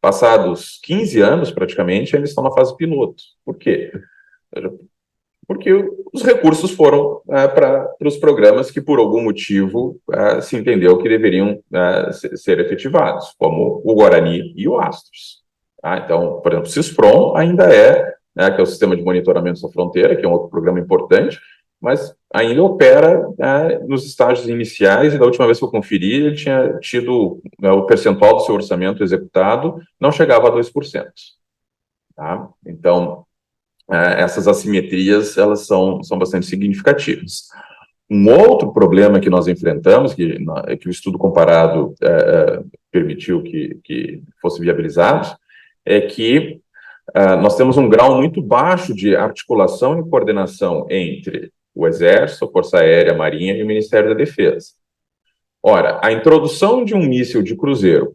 passados 15 anos, praticamente, ainda estão na fase piloto. Por quê? Porque os recursos foram para os programas que, por algum motivo, se entendeu que deveriam ser efetivados, como o Guarani e o Astros. Então, por exemplo, o CISPROM ainda que é o Sistema de Monitoramento da Fronteira, que é um outro programa importante, mas ainda opera nos estágios iniciais, e da última vez que eu conferi, ele tinha tido o percentual do seu orçamento executado, não chegava a 2%. Então, essas assimetrias, elas são bastante significativas. Um outro problema que nós enfrentamos, que o estudo comparado permitiu que fosse viabilizado, é que nós temos um grau muito baixo de articulação e coordenação entre o Exército, a Força Aérea, a Marinha e o Ministério da Defesa. Ora, a introdução de um míssil de cruzeiro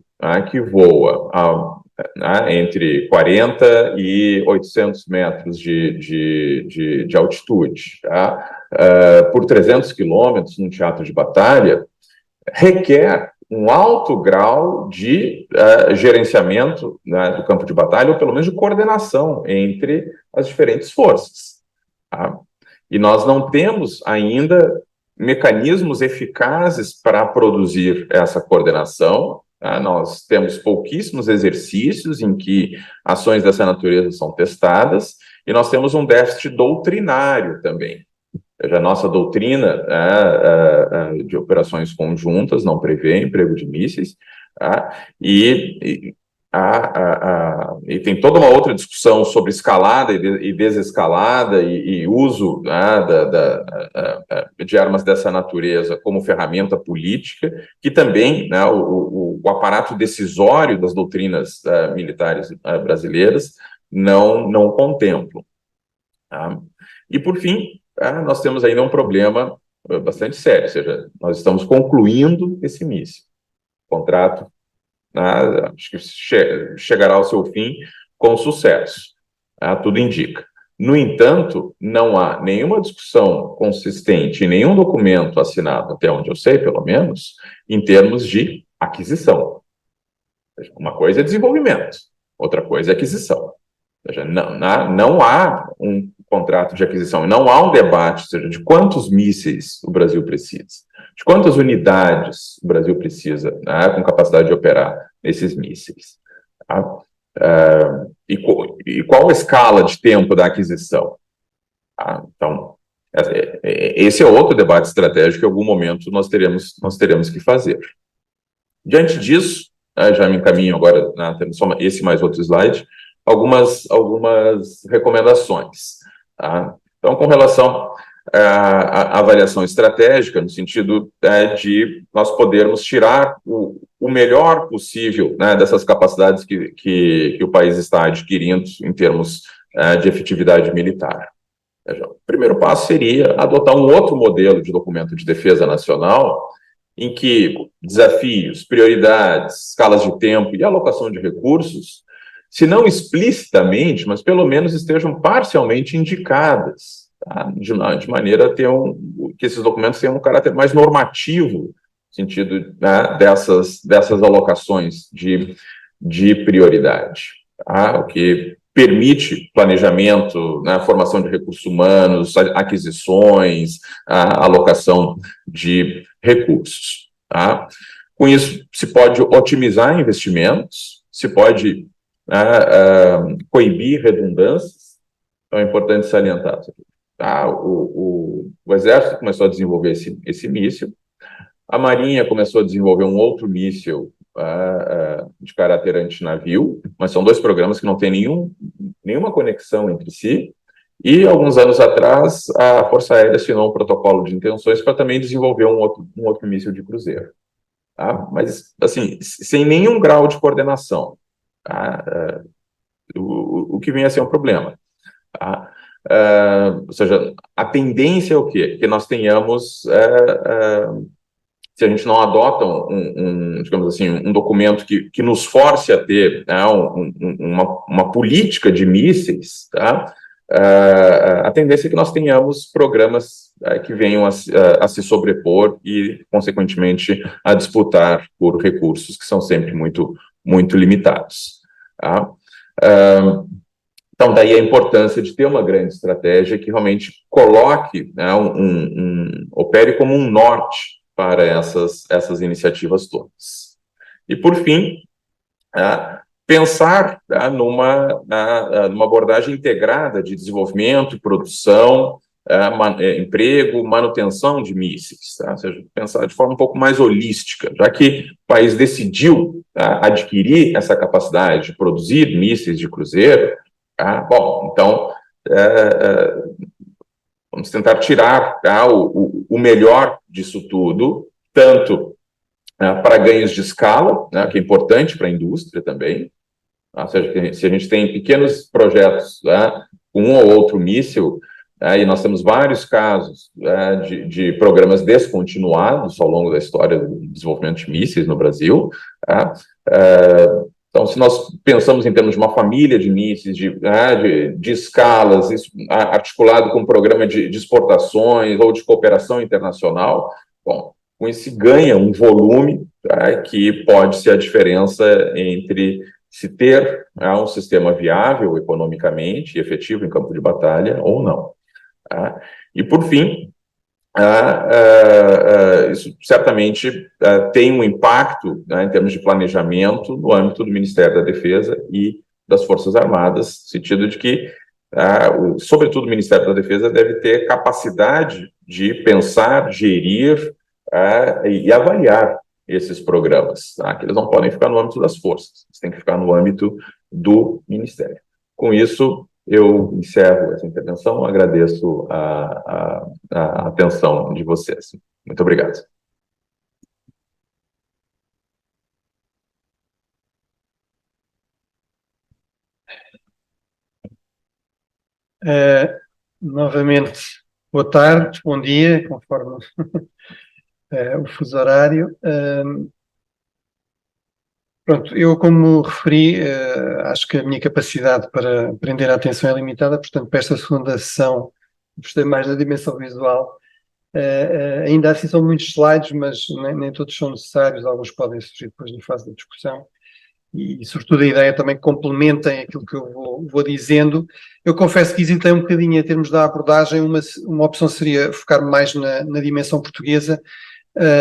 que voa entre 40 e 800 metros de altitude, por 300 quilômetros num teatro de batalha, requer um alto grau de gerenciamento do campo de batalha, ou pelo menos de coordenação entre as diferentes forças. E nós não temos ainda mecanismos eficazes para produzir essa coordenação. Nós temos pouquíssimos exercícios em que ações dessa natureza são testadas, e nós temos um déficit doutrinário também. A nossa doutrina de operações conjuntas não prevê emprego de mísseis, e tem toda uma outra discussão sobre escalada e desescalada e uso de armas dessa natureza como ferramenta política, que também o aparato decisório das doutrinas militares brasileiras não contemplam. E, por fim, nós temos ainda um problema bastante sério, ou seja, nós estamos concluindo esse míssil. O contrato acho que chegará ao seu fim com sucesso, tudo indica. No entanto, não há nenhuma discussão consistente, nenhum documento assinado, até onde eu sei, pelo menos, em termos de aquisição. Uma coisa é desenvolvimento, outra coisa é aquisição. Ou seja, não há um contrato de aquisição, não há um debate, ou seja, de quantos mísseis o Brasil precisa, de quantas unidades o Brasil precisa, com capacidade de operar esses mísseis. E qual a escala de tempo da aquisição? Então, esse é outro debate estratégico que em algum momento nós teremos que fazer. Diante disso, já me encaminho agora, temos só esse mais outro slide, algumas recomendações. Então, com relação à avaliação estratégica, no sentido de nós podermos tirar o melhor possível dessas capacidades que o país está adquirindo em termos de efetividade militar. O primeiro passo seria adotar um outro modelo de documento de defesa nacional, em que desafios, prioridades, escalas de tempo e alocação de recursos, se não explicitamente, mas pelo menos estejam parcialmente indicadas, de maneira a ter que esses documentos tenham um caráter mais normativo, no sentido dessas alocações de prioridade, o que permite planejamento, formação de recursos humanos, aquisições, alocação de recursos. Com isso, se pode otimizar investimentos, se pode coibir redundâncias. Então, é importante salientar isso aqui. O Exército começou a desenvolver esse míssil, a Marinha começou a desenvolver um outro míssil de caráter antinavio, mas são dois programas que não têm nenhuma conexão entre si, e alguns anos atrás a Força Aérea assinou um protocolo de intenções para também desenvolver um outro míssil de cruzeiro. Mas, assim, sem nenhum grau de coordenação. O que vem a ser um problema. Ou seja, a tendência é o quê? Que nós tenhamos, se a gente não adota digamos assim, um documento que nos force a ter uma política de mísseis, a tendência é que nós tenhamos programas que venham a se sobrepor e, consequentemente, a disputar por recursos que são sempre muito, muito limitados. Então, daí a importância de ter uma grande estratégia que realmente coloque, opere como um norte para essas iniciativas todas. E, por fim, pensar numa abordagem integrada de desenvolvimento, produção, emprego, manutenção de mísseis, ou seja, pensar de forma um pouco mais holística, já que o país decidiu adquirir essa capacidade de produzir mísseis de cruzeiro. Bom, então vamos tentar tirar o melhor disso tudo, tanto para ganhos de escala, que é importante para a indústria também. Ou seja, se a gente tem pequenos projetos com um ou outro míssil, e nós temos vários casos de programas descontinuados ao longo da história do desenvolvimento de mísseis no Brasil. Então, se nós pensamos em termos de uma família de mísseis, de escalas, isso, articulado com um programa de exportações ou de cooperação internacional, bom, com isso se ganha um volume que pode ser a diferença entre se ter um sistema viável economicamente e efetivo em campo de batalha ou não. E, por fim, isso certamente tem um impacto em termos de planejamento no âmbito do Ministério da Defesa e das Forças Armadas, no sentido de que sobretudo o Ministério da Defesa deve ter capacidade de pensar, gerir e avaliar esses programas, tá? Que eles não podem ficar no âmbito das forças, eles têm que ficar no âmbito do Ministério. Com isso, eu encerro essa intervenção, agradeço a atenção de vocês. Muito obrigado. Novamente, boa tarde, bom dia, conforme o fuso horário. Pronto, eu, como referi, acho que a minha capacidade para prender a atenção é limitada, portanto, para esta segunda sessão, gostei mais da dimensão visual. Ainda assim são muitos slides, mas nem todos são necessários, alguns podem surgir depois na fase da discussão. E, sobretudo, a ideia também que complementem aquilo que eu vou dizendo. Eu confesso que hesitei um bocadinho em termos da abordagem, uma opção seria focar mais na dimensão portuguesa.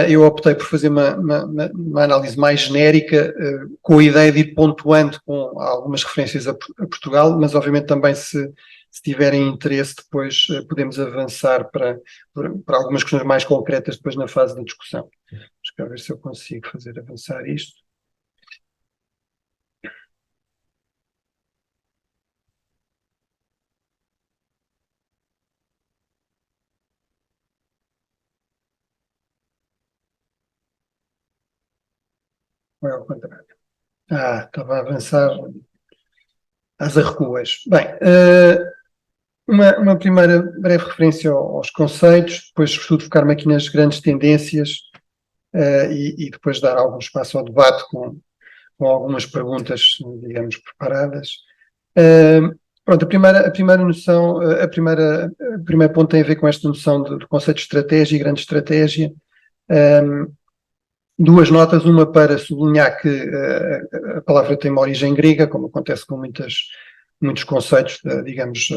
Eu optei por fazer uma análise mais genérica, com a ideia de ir pontuando com algumas referências a Portugal, mas obviamente também se tiverem interesse depois podemos avançar para algumas questões mais concretas depois na fase da discussão. Deixa eu ver se eu consigo fazer avançar isto. Ou é ao contrário? Estava a avançar às arrecuas. Bem, uma primeira breve referência aos conceitos, depois, sobretudo, focar-me aqui nas grandes tendências e depois dar algum espaço ao debate com algumas perguntas, digamos, preparadas. Pronto, a primeira noção, o primeiro ponto tem a ver com esta noção de conceito de estratégia e grande estratégia. Duas notas, uma para sublinhar que a palavra tem uma origem grega, como acontece com muitos conceitos, digamos,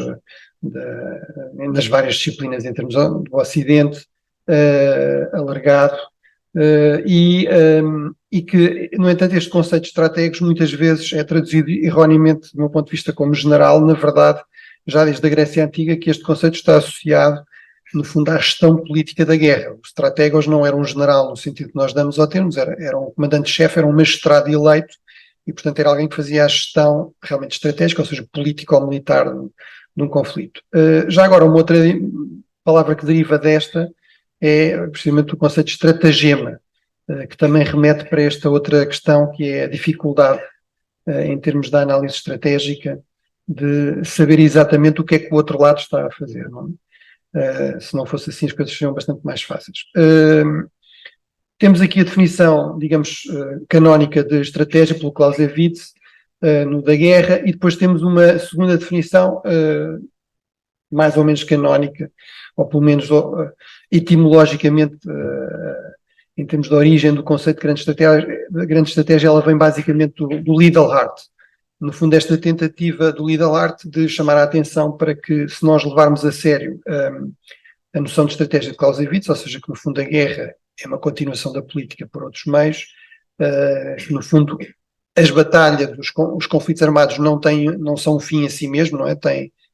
nas várias disciplinas em termos do Ocidente, alargado, e que, no entanto, este conceito de estratégicos muitas vezes é traduzido erroneamente, do meu ponto de vista, como general. Na verdade, já desde a Grécia Antiga, que este conceito está associado, no fundo, à gestão política da guerra. Os estratégos não eram um general no sentido que nós damos ao termo, era um comandante-chefe, era um magistrado eleito, e, portanto, era alguém que fazia a gestão realmente estratégica, ou seja, político-militar de um conflito. Já agora, uma outra palavra que deriva desta é precisamente o conceito de estratagema, que também remete para esta outra questão, que é a dificuldade, em termos da análise estratégica, de saber exatamente o que é que o outro lado está a fazer, não é? Se não fosse assim, as coisas seriam bastante mais fáceis. Temos aqui a definição, digamos, canónica de estratégia pelo Clausewitz, no da guerra, e depois temos uma segunda definição, mais ou menos canónica, ou pelo menos etimologicamente, em termos de origem do conceito de grande estratégia, ela vem basicamente do Lidl-Hart. No fundo, esta tentativa do Lidl-Hart de chamar a atenção para que, se nós levarmos a sério a noção de estratégia de Clausewitz, ou seja, que no fundo a guerra é uma continuação da política por outros meios, no fundo as batalhas, os conflitos armados não são um fim em si mesmo, não é?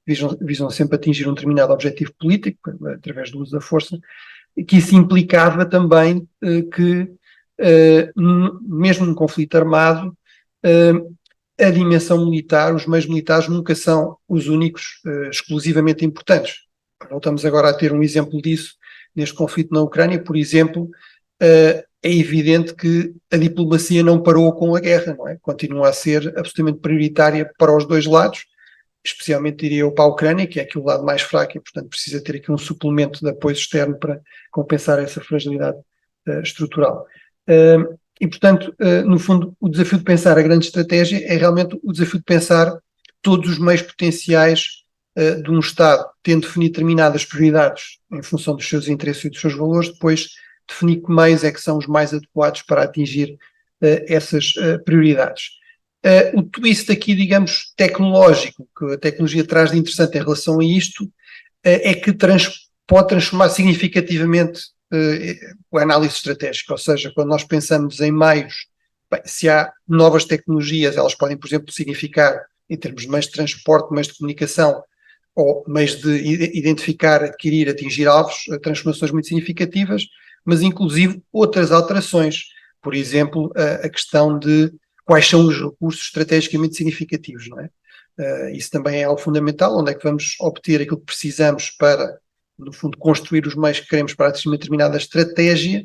Visam sempre atingir um determinado objetivo político, através do uso da força, que isso implicava também que, mesmo num conflito armado, a dimensão militar, os meios militares nunca são os únicos exclusivamente importantes. Voltamos agora a ter um exemplo disso neste conflito na Ucrânia. Por exemplo, é evidente que a diplomacia não parou com a guerra, não é? Continua a ser absolutamente prioritária para os dois lados, especialmente, diria eu, para a Ucrânia, que é aqui o lado mais fraco e, portanto, precisa ter aqui um suplemento de apoio externo para compensar essa fragilidade estrutural. E, portanto, no fundo, o desafio de pensar a grande estratégia é realmente o desafio de pensar todos os meios potenciais de um Estado, tendo definido determinadas prioridades em função dos seus interesses e dos seus valores, depois definir que meios é que são os mais adequados para atingir essas prioridades. O twist aqui, digamos, tecnológico, que a tecnologia traz de interessante em relação a isto, é que pode transformar significativamente a análise estratégica, ou seja, quando nós pensamos em meios, bem, se há novas tecnologias, elas podem, por exemplo, significar, em termos de meios de transporte, meios de comunicação, ou meios de identificar, adquirir, atingir alvos, transformações muito significativas, mas inclusive outras alterações. Por exemplo, a questão de quais são os recursos estrategicamente significativos, não é? Isso também é algo fundamental, onde é que vamos obter aquilo que precisamos para, no fundo, construir os meios que queremos para atingir uma determinada estratégia.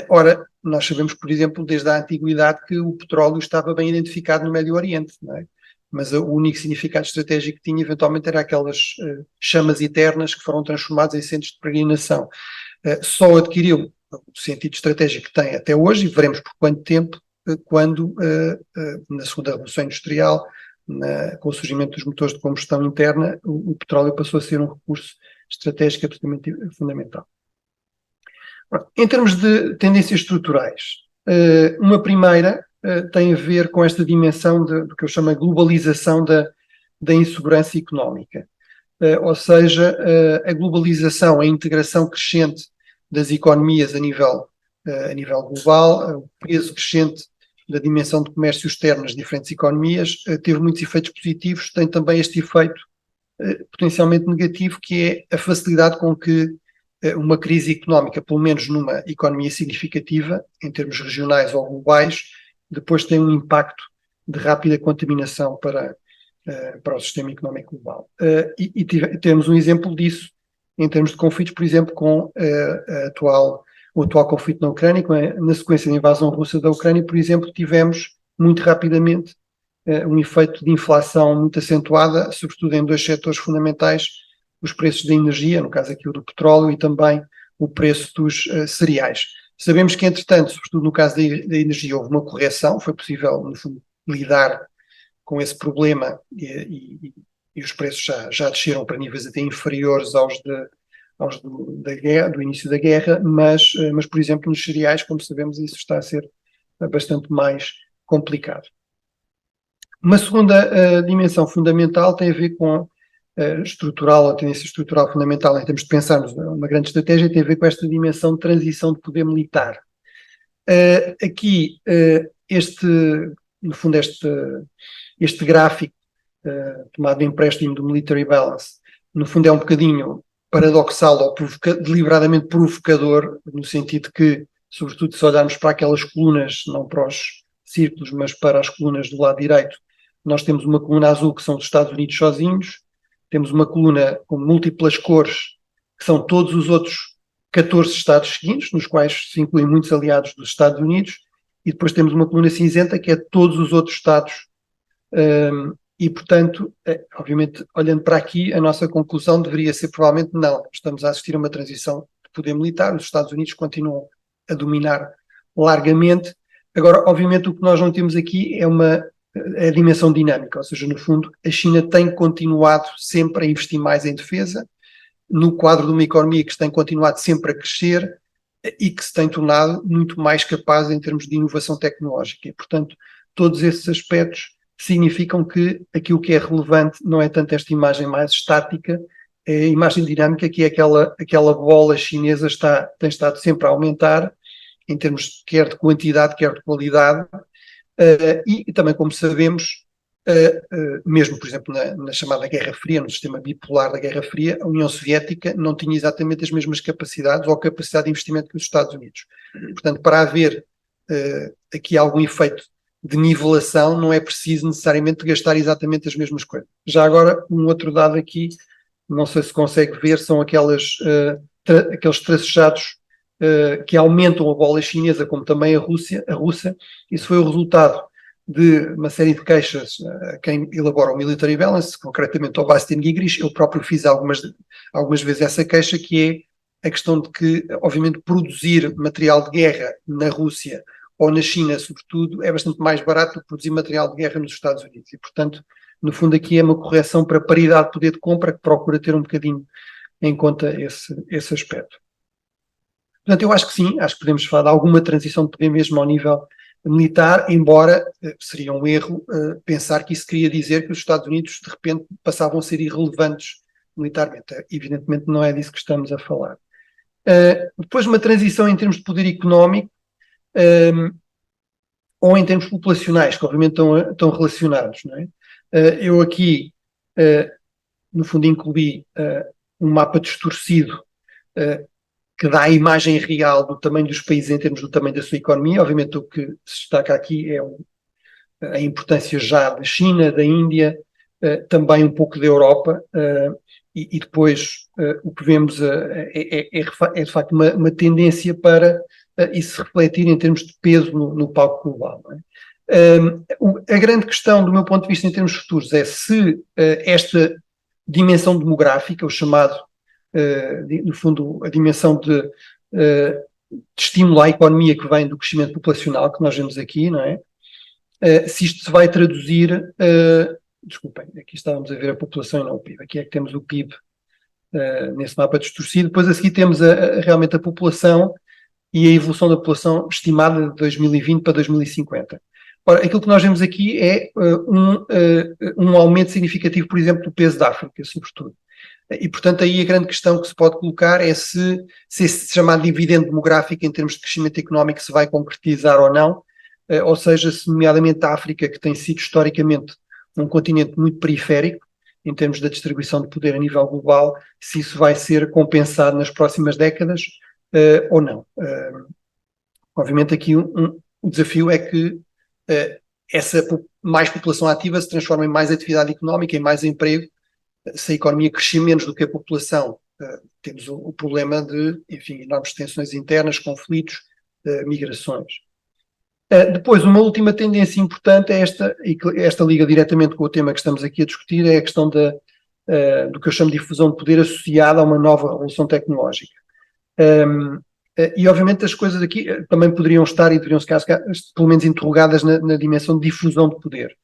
Ora, nós sabemos, por exemplo, desde a antiguidade que o petróleo estava bem identificado no Médio Oriente, não é? Mas o único significado estratégico que tinha, eventualmente, era aquelas chamas eternas que foram transformadas em centros de peregrinação. Só adquiriu o sentido estratégico que tem até hoje, e veremos por quanto tempo, quando, na segunda Revolução Industrial, com o surgimento dos motores de combustão interna, o petróleo passou a ser um recurso estratégico absolutamente fundamental. Em termos de tendências estruturais, uma primeira tem a ver com esta dimensão do que eu chamo de globalização da insegurança económica. Ou seja, a globalização, a integração crescente das economias a nível global, o peso crescente da dimensão de comércio externo nas diferentes economias, teve muitos efeitos positivos, tem também este efeito potencialmente negativo, que é a facilidade com que uma crise económica, pelo menos numa economia significativa, em termos regionais ou globais, depois tem um impacto de rápida contaminação para o sistema económico global. E temos um exemplo disso em termos de conflitos, por exemplo, com o atual conflito na Ucrânia, na sequência da invasão russa da Ucrânia, por exemplo, tivemos muito rapidamente um efeito de inflação muito acentuada, sobretudo em dois setores fundamentais, os preços da energia, no caso aqui o do petróleo, e também o preço dos cereais. Sabemos que, entretanto, sobretudo no caso da energia, houve uma correção, foi possível, no fundo, lidar com esse problema e os preços já desceram para níveis até inferiores do início da guerra, mas, por exemplo, nos cereais, como sabemos, isso está a ser bastante mais complicado. Uma segunda dimensão fundamental tem a ver com a tendência estrutural fundamental em termos de pensarmos uma grande estratégia, tem a ver com esta dimensão de transição de poder militar. Aqui, no fundo, este gráfico tomado de empréstimo do Military Balance, no fundo é um bocadinho paradoxal ou deliberadamente provocador, no sentido que, sobretudo se olharmos para aquelas colunas, não para os círculos, mas para as colunas do lado direito, nós temos uma coluna azul que são os Estados Unidos sozinhos, temos uma coluna com múltiplas cores, que são todos os outros 14 Estados seguintes, nos quais se incluem muitos aliados dos Estados Unidos, e depois temos uma coluna cinzenta, que é todos os outros Estados. E, portanto, obviamente, olhando para aqui, a nossa conclusão deveria ser provavelmente não. Estamos a assistir a uma transição de poder militar, os Estados Unidos continuam a dominar largamente. Agora, obviamente, o que nós não temos aqui é a dimensão dinâmica, ou seja, no fundo, a China tem continuado sempre a investir mais em defesa, no quadro de uma economia que tem continuado sempre a crescer e que se tem tornado muito mais capaz em termos de inovação tecnológica. E, portanto, todos esses aspectos significam que aquilo que é relevante não é tanto esta imagem mais estática, é a imagem dinâmica, que é aquela bola chinesa tem estado sempre a aumentar, em termos quer de quantidade, quer de qualidade, e também, como sabemos, mesmo, por exemplo, na chamada Guerra Fria, no sistema bipolar da Guerra Fria, a União Soviética não tinha exatamente as mesmas capacidades ou capacidade de investimento que os Estados Unidos. Portanto, para haver aqui algum efeito de nivelação, não é preciso necessariamente gastar exatamente as mesmas coisas. Já agora, um outro dado aqui, não sei se consegue ver, são aqueles tracejados que aumentam a bola chinesa, como também a russa. Isso foi o resultado de uma série de queixas a quem elabora o Military Balance, concretamente ao Bastian Gigrich. Eu próprio fiz algumas vezes essa queixa, que é a questão de que, obviamente, produzir material de guerra na Rússia ou na China, sobretudo, é bastante mais barato do que produzir material de guerra nos Estados Unidos. E, portanto, no fundo, aqui é uma correção para paridade de poder de compra, que procura ter um bocadinho em conta esse aspecto. Portanto, eu acho que sim, acho que podemos falar de alguma transição de poder mesmo ao nível militar, embora seria um erro pensar que isso queria dizer que os Estados Unidos, de repente, passavam a ser irrelevantes militarmente. Evidentemente não é disso que estamos a falar. Depois, uma transição em termos de poder económico, ou em termos populacionais, que obviamente estão relacionados, não é? Eu aqui no fundo, incluí um mapa distorcido que dá a imagem real do tamanho dos países em termos do tamanho da sua economia. Obviamente, o que se destaca aqui é a importância já da China, da Índia, também um pouco da Europa, e depois o que vemos é de facto uma tendência para isso se refletir em termos de peso no palco global. Não é? A grande questão, do meu ponto de vista, em termos futuros, é se esta dimensão demográfica, o chamado, no fundo, a dimensão de estímulo à economia que vem do crescimento populacional que nós vemos aqui, não é? Se isto se vai traduzir, desculpem, aqui estávamos a ver a população e não o PIB, aqui é que temos o PIB nesse mapa distorcido, depois a seguir temos realmente a população e a evolução da população estimada de 2020 para 2050. Ora, aquilo que nós vemos aqui é um aumento significativo, por exemplo, do peso da África, sobretudo. E, portanto, aí a grande questão que se pode colocar é se esse chamado dividendo demográfico em termos de crescimento económico se vai concretizar ou não, ou seja, se nomeadamente a África, que tem sido historicamente um continente muito periférico, em termos da distribuição de poder a nível global, se isso vai ser compensado nas próximas décadas ou não. Obviamente aqui o desafio é que essa mais população ativa se transforma em mais atividade económica, em mais emprego. Se a economia crescer menos do que a população, temos o problema de, enfim, enormes tensões internas, conflitos, migrações. Depois, uma última tendência importante é esta liga diretamente com o tema que estamos aqui a discutir, é a questão do que eu chamo de difusão de poder associada a uma nova revolução tecnológica. E, obviamente, as coisas aqui também poderiam estar e deveriam ficar, pelo menos, interrogadas na dimensão de difusão de poder.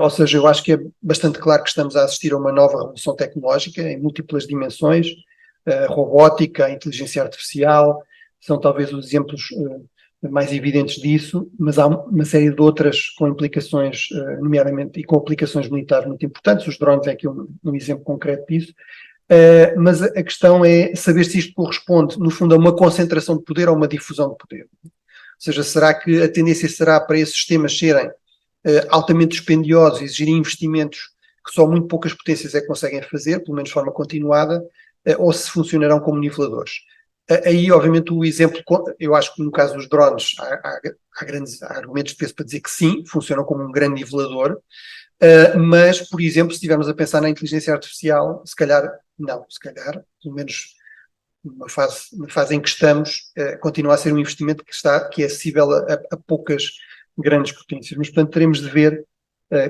Ou seja, eu acho que é bastante claro que estamos a assistir a uma nova revolução tecnológica em múltiplas dimensões, a robótica, a inteligência artificial, são talvez os exemplos mais evidentes disso, mas há uma série de outras com implicações, nomeadamente, e com aplicações militares muito importantes. Os drones é aqui um exemplo concreto disso. Mas a questão é saber se isto corresponde, no fundo, a uma concentração de poder ou uma difusão de poder. Ou seja, será que a tendência será para esses sistemas serem altamente dispendiosos, exigirem investimentos que só muito poucas potências é que conseguem fazer, pelo menos de forma continuada, ou se funcionarão como niveladores. Aí, obviamente, o exemplo, eu acho que no caso dos drones há argumentos de peso para dizer que sim, funcionam como um grande nivelador, mas, por exemplo, se estivermos a pensar na inteligência artificial, se calhar, pelo menos na fase em que estamos, continua a ser um investimento que é acessível a poucas grandes potências. Mas, portanto, teremos de ver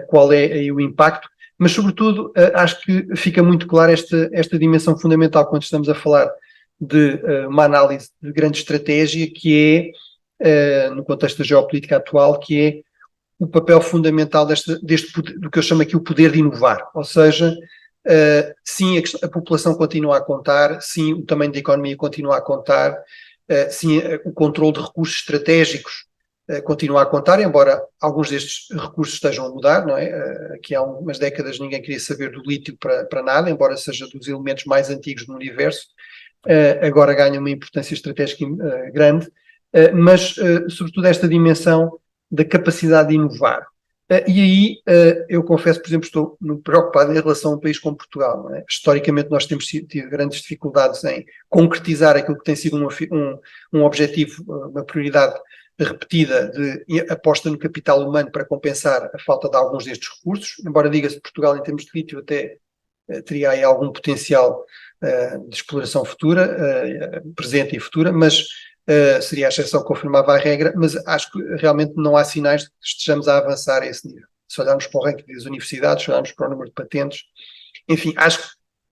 qual é aí o impacto, mas, sobretudo, acho que fica muito clara esta dimensão fundamental quando estamos a falar de uma análise de grande estratégia, que é, no contexto da geopolítica atual, que é o papel fundamental do que eu chamo aqui o poder de inovar. Ou seja, sim, a população continua a contar, sim, o tamanho da economia continua a contar, sim, o controle de recursos estratégicos continua a contar, embora alguns destes recursos estejam a mudar, não é? Aqui há umas décadas ninguém queria saber do lítio para nada, embora seja dos elementos mais antigos do universo, agora ganha uma importância estratégica grande, mas sobretudo esta dimensão da capacidade de inovar. E aí, eu confesso, por exemplo, estou preocupado em relação a um país como Portugal. Não é? Historicamente, nós temos tido grandes dificuldades em concretizar aquilo que tem sido um objetivo, uma prioridade repetida de aposta no capital humano para compensar a falta de alguns destes recursos, embora diga-se que Portugal, em termos de lítio, até teria aí algum potencial de exploração futura, presente e futura, mas seria a exceção que confirmava a regra, mas acho que realmente não há sinais de que estejamos a avançar a esse nível. Se olharmos para o ranking das universidades, se olharmos para o número de patentes, enfim, acho que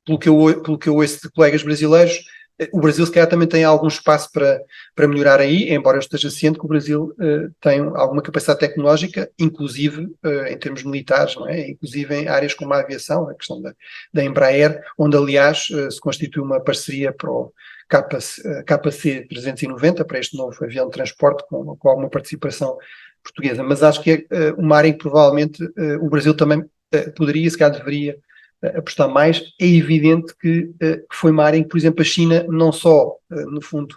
pelo que eu ouço de colegas brasileiros, o Brasil se calhar também tem algum espaço para melhorar aí, embora eu esteja ciente que o Brasil tem alguma capacidade tecnológica, inclusive em termos militares, não é? Inclusive em áreas como a aviação, a questão da Embraer, onde aliás se constitui uma parceria para o KC-390, para este novo avião de transporte com alguma participação portuguesa, mas acho que é uma área em que provavelmente o Brasil também poderia, se calhar deveria apostar mais. É evidente que foi uma área em que, por exemplo, a China não só, no fundo,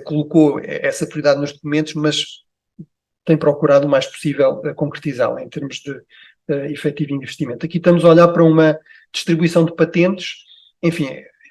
colocou essa prioridade nos documentos, mas tem procurado o mais possível concretizá-la em termos de efetivo investimento. Aqui estamos a olhar para uma distribuição de patentes, enfim,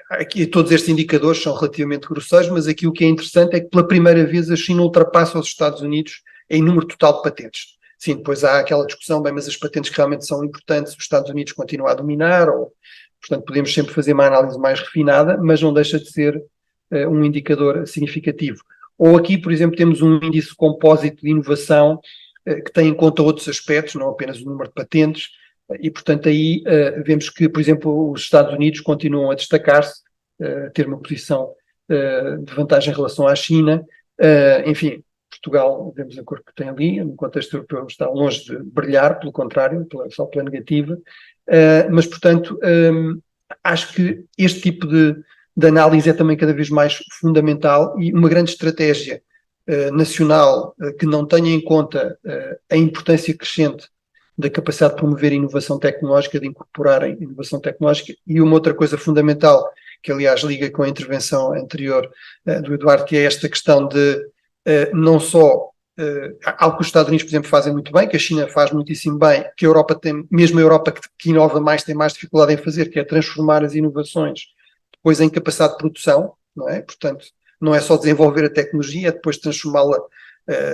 aqui todos estes indicadores são relativamente grosseiros, mas aqui o que é interessante é que pela primeira vez a China ultrapassa os Estados Unidos em número total de patentes. Sim, depois há aquela discussão, bem, mas as patentes que realmente são importantes, os Estados Unidos continuam a dominar, ou, portanto, podemos sempre fazer uma análise mais refinada, mas não deixa de ser um indicador significativo. Ou aqui, por exemplo, temos um índice compósito de inovação que tem em conta outros aspectos, não apenas o número de patentes, e, portanto, aí vemos que, por exemplo, os Estados Unidos continuam a destacar-se, a ter uma posição de vantagem em relação à China, enfim. Portugal, vemos a cor que tem ali, no contexto europeu está longe de brilhar, pelo contrário, só pela negativa, mas, portanto, acho que este tipo de análise é também cada vez mais fundamental e uma grande estratégia nacional que não tenha em conta a importância crescente da capacidade de promover a inovação tecnológica, de incorporar a inovação tecnológica, e uma outra coisa fundamental, que aliás liga com a intervenção anterior do Eduardo, que é esta questão de não só algo que os Estados Unidos, por exemplo, fazem muito bem, que a China faz muitíssimo bem, que a Europa tem, mesmo a Europa que inova mais, tem mais dificuldade em fazer, que é transformar as inovações depois em capacidade de produção, não é? Portanto, não é só desenvolver a tecnologia, é depois transformá-la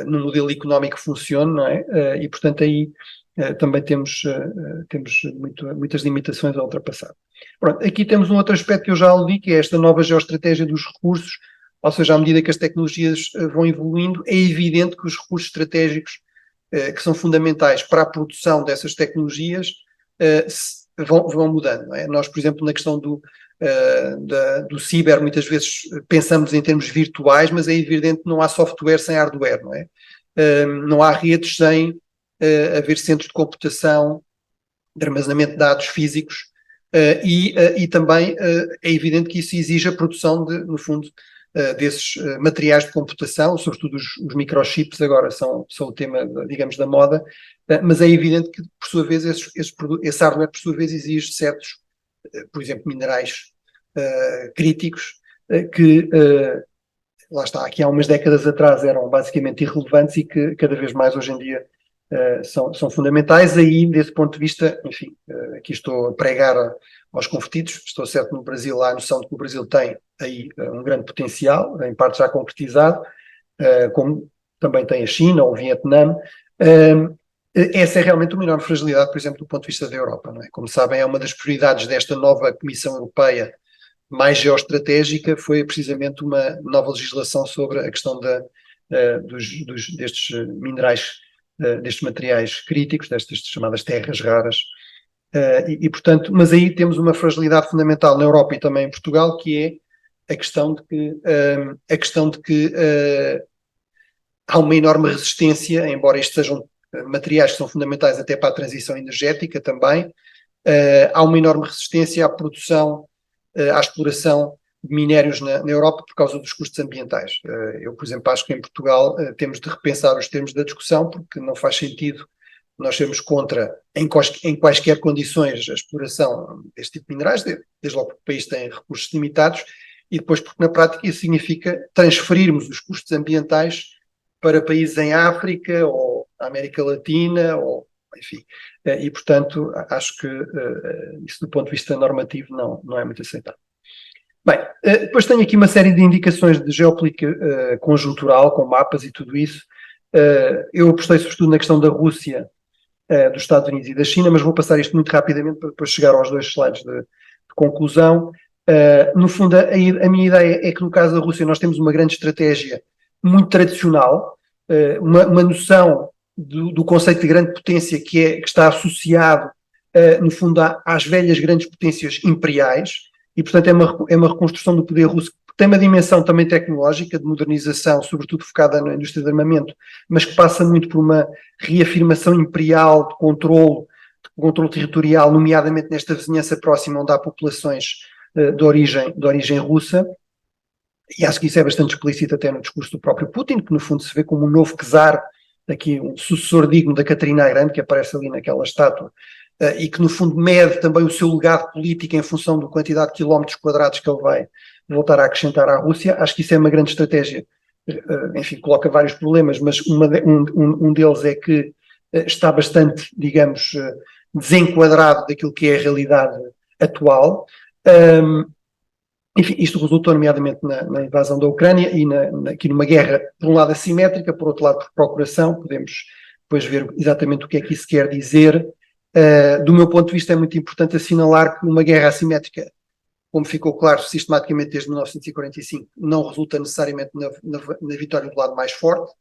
num modelo económico que funcione, não é? E, portanto, aí também temos muitas limitações a ultrapassar. Pronto, aqui temos um outro aspecto que eu já aludi, que é esta nova geoestratégia dos recursos, ou seja, à medida que as tecnologias vão evoluindo, é evidente que os recursos estratégicos que são fundamentais para a produção dessas tecnologias vão mudando. Não é? Nós, por exemplo, na questão do ciber, muitas vezes pensamos em termos virtuais, mas é evidente que não há software sem hardware, não é? Não há redes sem haver centros de computação, de armazenamento de dados físicos, e também é evidente que isso exige a produção no fundo, desses materiais de computação, sobretudo os microchips agora são o tema, digamos, da moda, mas é evidente que, por sua vez, esse hardware, por sua vez, exige certos, por exemplo, minerais críticos, que, lá está, aqui há umas décadas atrás eram basicamente irrelevantes e que cada vez mais hoje em dia são fundamentais. Aí, desse ponto de vista, enfim, aqui estou a pregar aos convertidos, estou certo no Brasil, há a noção de que o Brasil tem aí um grande potencial, em parte já concretizado, como também tem a China ou o Vietnã. Essa é realmente uma enorme fragilidade, por exemplo, do ponto de vista da Europa, não é? Como sabem, é uma das prioridades desta nova Comissão Europeia mais geoestratégica, foi precisamente uma nova legislação sobre a questão destes minerais, destes materiais críticos, destas chamadas terras raras, portanto, mas aí temos uma fragilidade fundamental na Europa e também em Portugal, que é a questão de que há uma enorme resistência, embora estes sejam materiais que são fundamentais até para a transição energética também, há uma enorme resistência à produção, à exploração de minérios na Europa por causa dos custos ambientais. Eu, por exemplo, acho que em Portugal temos de repensar os termos da discussão, porque não faz sentido nós sermos contra, em quaisquer condições, a exploração deste tipo de minerais, desde logo porque o país tem recursos limitados, e depois porque na prática isso significa transferirmos os custos ambientais para países em África ou América Latina, ou enfim, e portanto acho que isso do ponto de vista normativo não é muito aceitável. Bem, depois tenho aqui uma série de indicações de geopolítica conjuntural, com mapas e tudo isso. Eu apostei sobretudo na questão da Rússia, dos Estados Unidos e da China, mas vou passar isto muito rapidamente para depois chegar aos 2 slides de conclusão. No fundo, a minha ideia é que no caso da Rússia nós temos uma grande estratégia muito tradicional, uma noção do conceito de grande potência que está associado, no fundo, às velhas grandes potências imperiais, e portanto é uma reconstrução do poder russo que tem uma dimensão também tecnológica, de modernização, sobretudo focada na indústria de armamento, mas que passa muito por uma reafirmação imperial de controle territorial, nomeadamente nesta vizinhança próxima onde há populações de origem russa, e acho que isso é bastante explícito até no discurso do próprio Putin, que no fundo se vê como um novo czar, aqui um sucessor digno da Catarina a Grande, que aparece ali naquela estátua, e que no fundo mede também o seu legado político em função da quantidade de quilómetros quadrados que ele vai voltar a acrescentar à Rússia. Acho que isso é uma grande estratégia, enfim, coloca vários problemas, mas um deles é que está bastante, digamos, desenquadrado daquilo que é a realidade atual. Enfim, isto resultou nomeadamente na invasão da Ucrânia e aqui numa guerra, por um lado assimétrica, por outro lado por procuração. Podemos depois ver exatamente o que é que isso quer dizer. Do meu ponto de vista, é muito importante assinalar que uma guerra assimétrica, como ficou claro sistematicamente desde 1945, não resulta necessariamente na vitória do lado mais forte.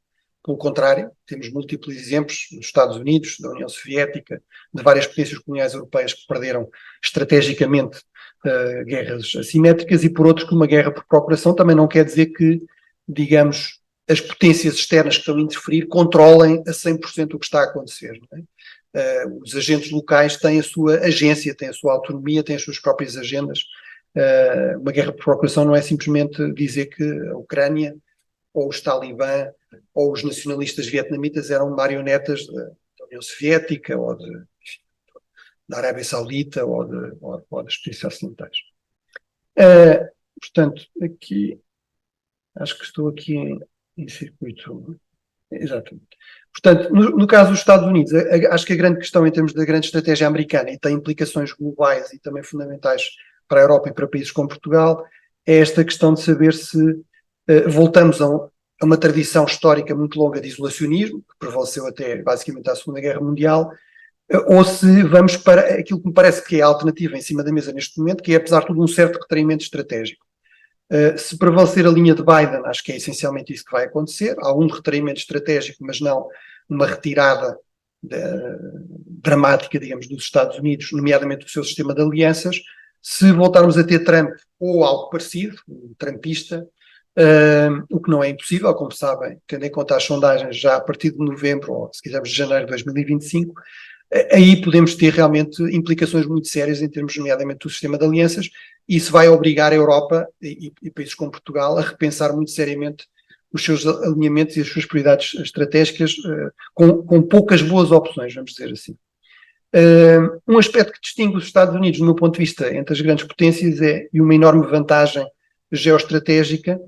Pelo contrário, temos múltiplos exemplos dos Estados Unidos, da União Soviética, de várias potências coloniais europeias que perderam estrategicamente guerras assimétricas, e por outros que uma guerra por procuração também não quer dizer que, digamos, as potências externas que estão a interferir controlem a 100% o que está a acontecer. Não é? Os agentes locais têm a sua agência, têm a sua autonomia, têm as suas próprias agendas. Uma guerra por procuração não é simplesmente dizer que a Ucrânia ou os talibã ou os nacionalistas vietnamitas eram marionetas da União Soviética ou da Arábia Saudita ou das potências ocidentais. Portanto, aqui, acho que estou aqui em circuito. Exatamente. Portanto, no caso dos Estados Unidos, acho que a grande questão em termos da grande estratégia americana, e tem implicações globais e também fundamentais para a Europa e para países como Portugal, é esta questão de saber se voltamos a uma tradição histórica muito longa de isolacionismo, que prevaleceu até basicamente à Segunda Guerra Mundial, ou se vamos para aquilo que me parece que é a alternativa em cima da mesa neste momento, que é, apesar de tudo, um certo retraimento estratégico. Se prevalecer a linha de Biden, acho que é essencialmente isso que vai acontecer. Há um retraimento estratégico, mas não uma retirada dramática, digamos, dos Estados Unidos, nomeadamente do seu sistema de alianças. Se voltarmos a ter Trump ou algo parecido, um trumpista, o que não é impossível, como sabem, tendo em conta as sondagens, já a partir de novembro, ou se quisermos de janeiro de 2025, aí podemos ter realmente implicações muito sérias em termos, nomeadamente, do sistema de alianças, e isso vai obrigar a Europa e países como Portugal a repensar muito seriamente os seus alinhamentos e as suas prioridades estratégicas, com poucas boas opções, vamos dizer assim. Um aspecto que distingue os Estados Unidos, do meu ponto de vista, entre as grandes potências e uma enorme vantagem geoestratégica,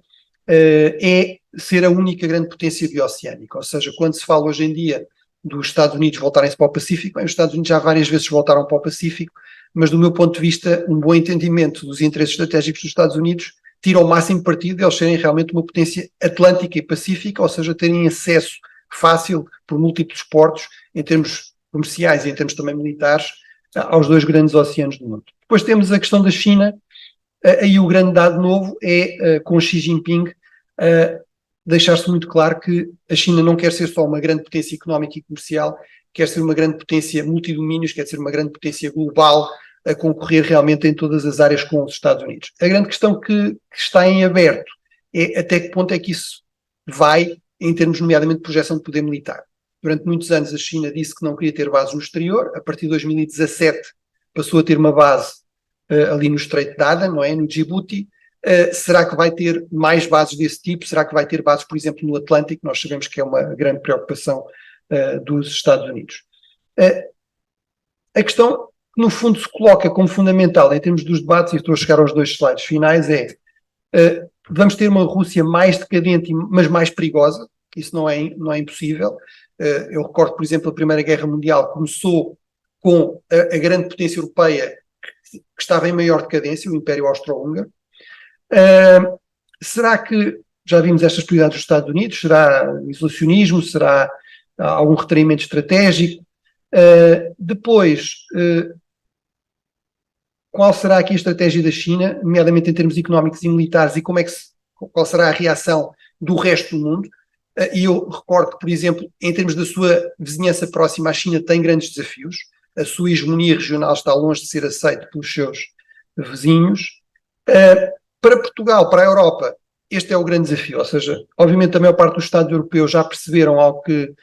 é ser a única grande potência bioceânica. Ou seja, quando se fala hoje em dia dos Estados Unidos voltarem-se para o Pacífico, os Estados Unidos já várias vezes voltaram para o Pacífico, mas do meu ponto de vista, um bom entendimento dos interesses estratégicos dos Estados Unidos tira o máximo partido de eles serem realmente uma potência atlântica e pacífica, ou seja, terem acesso fácil por múltiplos portos, em termos comerciais e em termos também militares, aos dois grandes oceanos do mundo. Depois temos a questão da China. Aí o grande dado novo é, com Xi Jinping, deixar-se muito claro que a China não quer ser só uma grande potência económica e comercial, quer ser uma grande potência multidomínios, quer ser uma grande potência global, a concorrer realmente em todas as áreas com os Estados Unidos. A grande questão que está em aberto é até que ponto é que isso vai, em termos nomeadamente de projeção de poder militar. Durante muitos anos a China disse que não queria ter bases no exterior. A partir de 2017 passou a ter uma base ali no Estreito de Aden, não é? No Djibouti. Será que vai ter mais bases desse tipo? Será que vai ter bases, por exemplo, no Atlântico? Nós sabemos que é uma grande preocupação dos Estados Unidos. A questão que, no fundo, se coloca como fundamental em termos dos debates, e estou a chegar aos 2 slides finais, é vamos ter uma Rússia mais decadente, mas mais perigosa. Isso não é impossível. Eu recordo, por exemplo, a Primeira Guerra Mundial começou com a grande potência europeia que estava em maior decadência, o Império Austro-Húngaro. Será que, já vimos estas prioridades dos Estados Unidos, será o isolacionismo, será algum retraimento estratégico? Depois, qual será aqui a estratégia da China, nomeadamente em termos económicos e militares, e qual será a reação do resto do mundo? E eu recordo que, por exemplo, em termos da sua vizinhança próxima, a China tem grandes desafios. A sua hegemonia regional está longe de ser aceita pelos seus vizinhos. Para Portugal, para a Europa, este é o grande desafio. Ou seja, obviamente a maior parte dos Estados europeus já perceberam algo que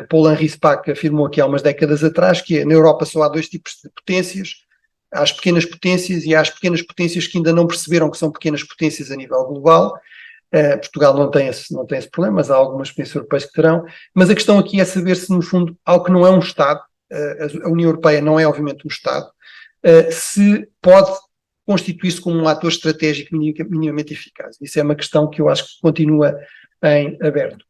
Paul-Henri Spaak afirmou aqui há umas décadas atrás, que é, na Europa só há 2 tipos de potências. Há as pequenas potências e há as pequenas potências que ainda não perceberam que são pequenas potências a nível global. Portugal não tem esse problema, mas há algumas potências europeias que terão. Mas a questão aqui é saber se, no fundo, algo que não é um Estado, a União Europeia não é obviamente um Estado, se pode constituir-se como um ator estratégico minimamente eficaz. Isso é uma questão que eu acho que continua em aberto.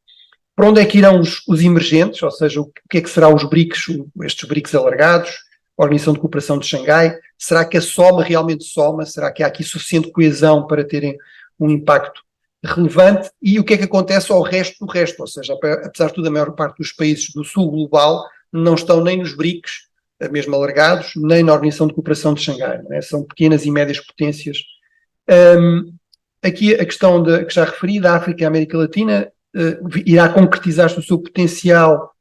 Para onde é que irão os emergentes, ou seja, o que é que será os BRICS, estes BRICS alargados, Organização de Cooperação de Xangai? Será que a soma realmente soma? Será que há aqui suficiente coesão para terem um impacto relevante? E o que é que acontece ao resto do resto? Ou seja, apesar de tudo, a maior parte dos países do sul global não estão nem nos BRICS, mesmo alargados, nem na Organização de Cooperação de Xangai, não é? São pequenas e médias potências. Aqui a questão que já referi, da África e América Latina, irá concretizar-se o seu potencial,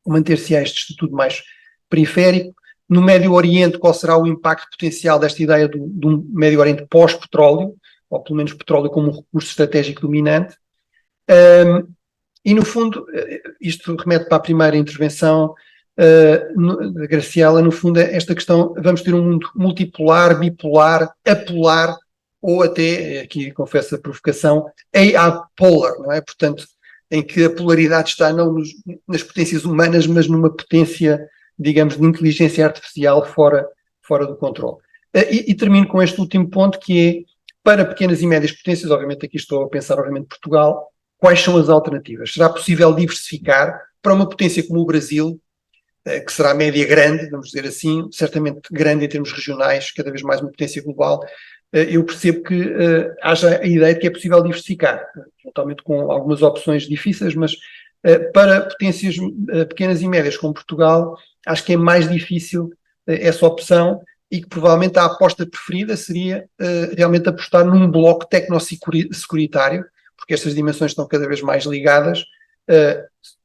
manter-se-á este estatuto mais periférico. No Médio Oriente, qual será o impacto potencial desta ideia do Médio Oriente pós-petróleo, ou pelo menos petróleo como um recurso estratégico dominante? E, no fundo, isto remete para a primeira intervenção da Graciela, no fundo, esta questão, vamos ter um mundo multipolar, bipolar, apolar, ou até, aqui confesso a provocação, apolar, não é? Portanto, em que a polaridade está não nas potências humanas, mas numa potência, digamos, de inteligência artificial fora do controle. E termino com este último ponto, que é, para pequenas e médias potências, obviamente aqui estou a pensar, obviamente, Portugal, quais são as alternativas? Será possível diversificar para uma potência como o Brasil, que será média grande, vamos dizer assim, certamente grande em termos regionais, cada vez mais uma potência global? Eu percebo que haja a ideia de que é possível diversificar, eventualmente com algumas opções difíceis, mas para potências pequenas e médias como Portugal, acho que é mais difícil essa opção, e que provavelmente a aposta preferida seria realmente apostar num bloco tecno-securitário, porque estas dimensões estão cada vez mais ligadas,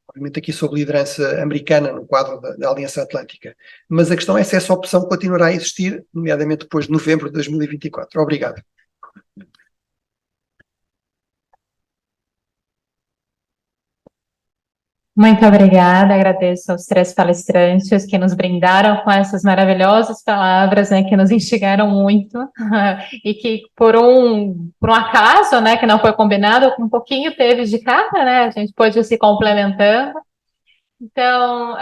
obviamente aqui sob liderança americana no quadro da Aliança Atlântica. Mas a questão é se essa opção continuará a existir, nomeadamente depois de novembro de 2024. Obrigado. Muito obrigada, agradeço aos três palestrantes que nos brindaram com essas maravilhosas palavras, né, que nos instigaram muito, e que por um acaso, né, que não foi combinado, um pouquinho teve de cada, né, a gente pôde ir se complementando. Então,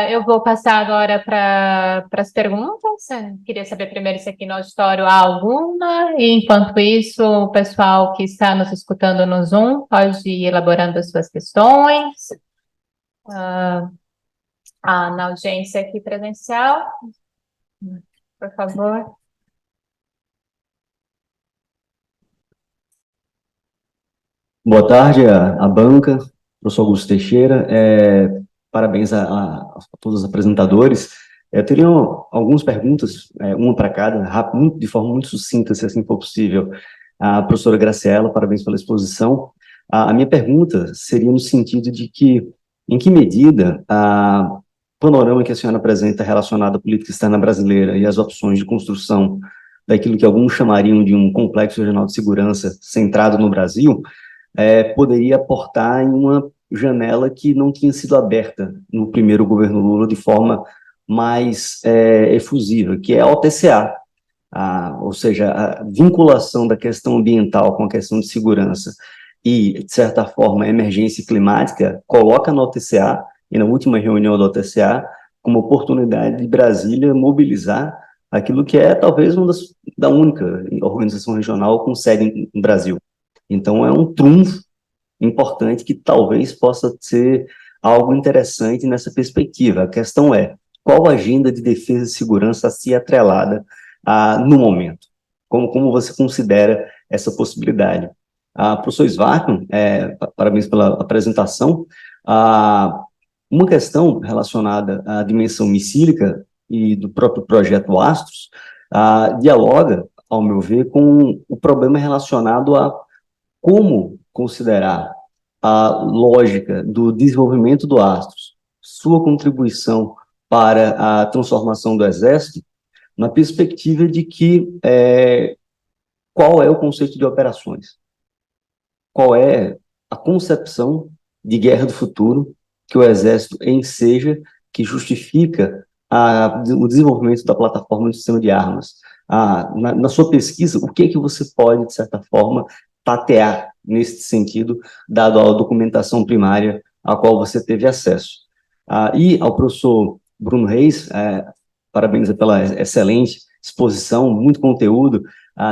eu vou passar agora para as perguntas. Queria saber primeiro se aqui no auditório há alguma, e enquanto isso, o pessoal que está nos escutando no Zoom pode ir elaborando as suas questões. Na audiência aqui presencial, por favor. Boa tarde à banca, professor Augusto Teixeira. Parabéns a todos os apresentadores. Eu teria algumas perguntas, uma para cada, de forma muito sucinta, se assim for possível. A professora Graciela, parabéns pela exposição. A minha pergunta seria no sentido de que, em que medida a panorama que a senhora apresenta relacionado à política externa brasileira e as opções de construção daquilo que alguns chamariam de um complexo regional de segurança centrado no Brasil, poderia aportar em uma janela que não tinha sido aberta no primeiro governo Lula de forma mais efusiva, que é a OTCA, ou seja, a vinculação da questão ambiental com a questão de segurança e, de certa forma, a emergência climática, coloca na OTCA, e na última reunião da OTCA, como oportunidade de Brasília mobilizar aquilo que é talvez da única organização regional com sede no Brasil. Então, é um trunfo importante que talvez possa ser algo interessante nessa perspectiva. A questão é, qual a agenda de defesa e segurança a ser atrelada no momento? Como você considera essa possibilidade? Professor Svartman, parabéns pela apresentação. Uma questão relacionada à dimensão missílica e do próprio projeto Astros dialoga, ao meu ver, com o problema relacionado a como considerar a lógica do desenvolvimento do Astros, sua contribuição para a transformação do Exército, na perspectiva de que qual é o conceito de operações? Qual é a concepção de guerra do futuro que o Exército enseja, que justifica o desenvolvimento da plataforma do sistema de armas? Na sua pesquisa, o que você pode, de certa forma, tatear nesse sentido, dado a documentação primária a qual você teve acesso? E ao professor Bruno Reis, parabéns pela excelente exposição, muito conteúdo,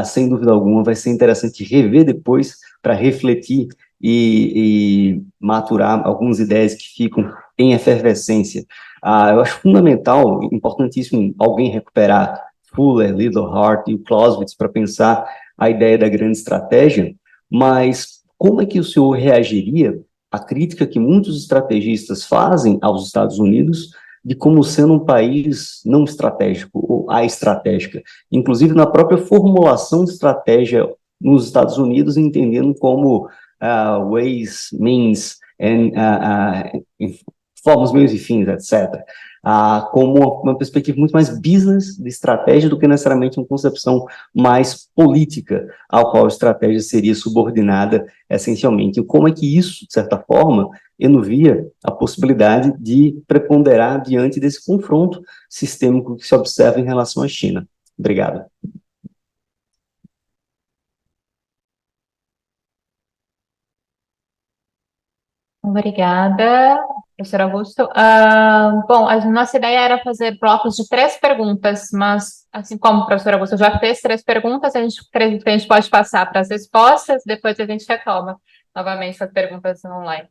sem dúvida alguma vai ser interessante rever depois para refletir e maturar algumas ideias que ficam em efervescência. Eu acho fundamental, importantíssimo, alguém recuperar Fuller, Liddell Hart e o Clausewitz para pensar a ideia da grande estratégia, mas como é que o senhor reagiria à crítica que muitos estrategistas fazem aos Estados Unidos de como sendo um país não estratégico ou aestratégica, inclusive na própria formulação de estratégia nos Estados Unidos, entendendo como ways, means, and, formas, meios e fins, etc., como uma perspectiva muito mais business de estratégia do que necessariamente uma concepção mais política, ao qual a estratégia seria subordinada essencialmente. E como é que isso, de certa forma, enuvia a possibilidade de preponderar diante desse confronto sistêmico que se observa em relação à China? Obrigado. Obrigada, professor Augusto. Bom, a nossa ideia era fazer blocos de 3 perguntas, mas, assim como o professor Augusto já fez 3 perguntas, a gente pode passar para as respostas, depois a gente retoma novamente as perguntas online.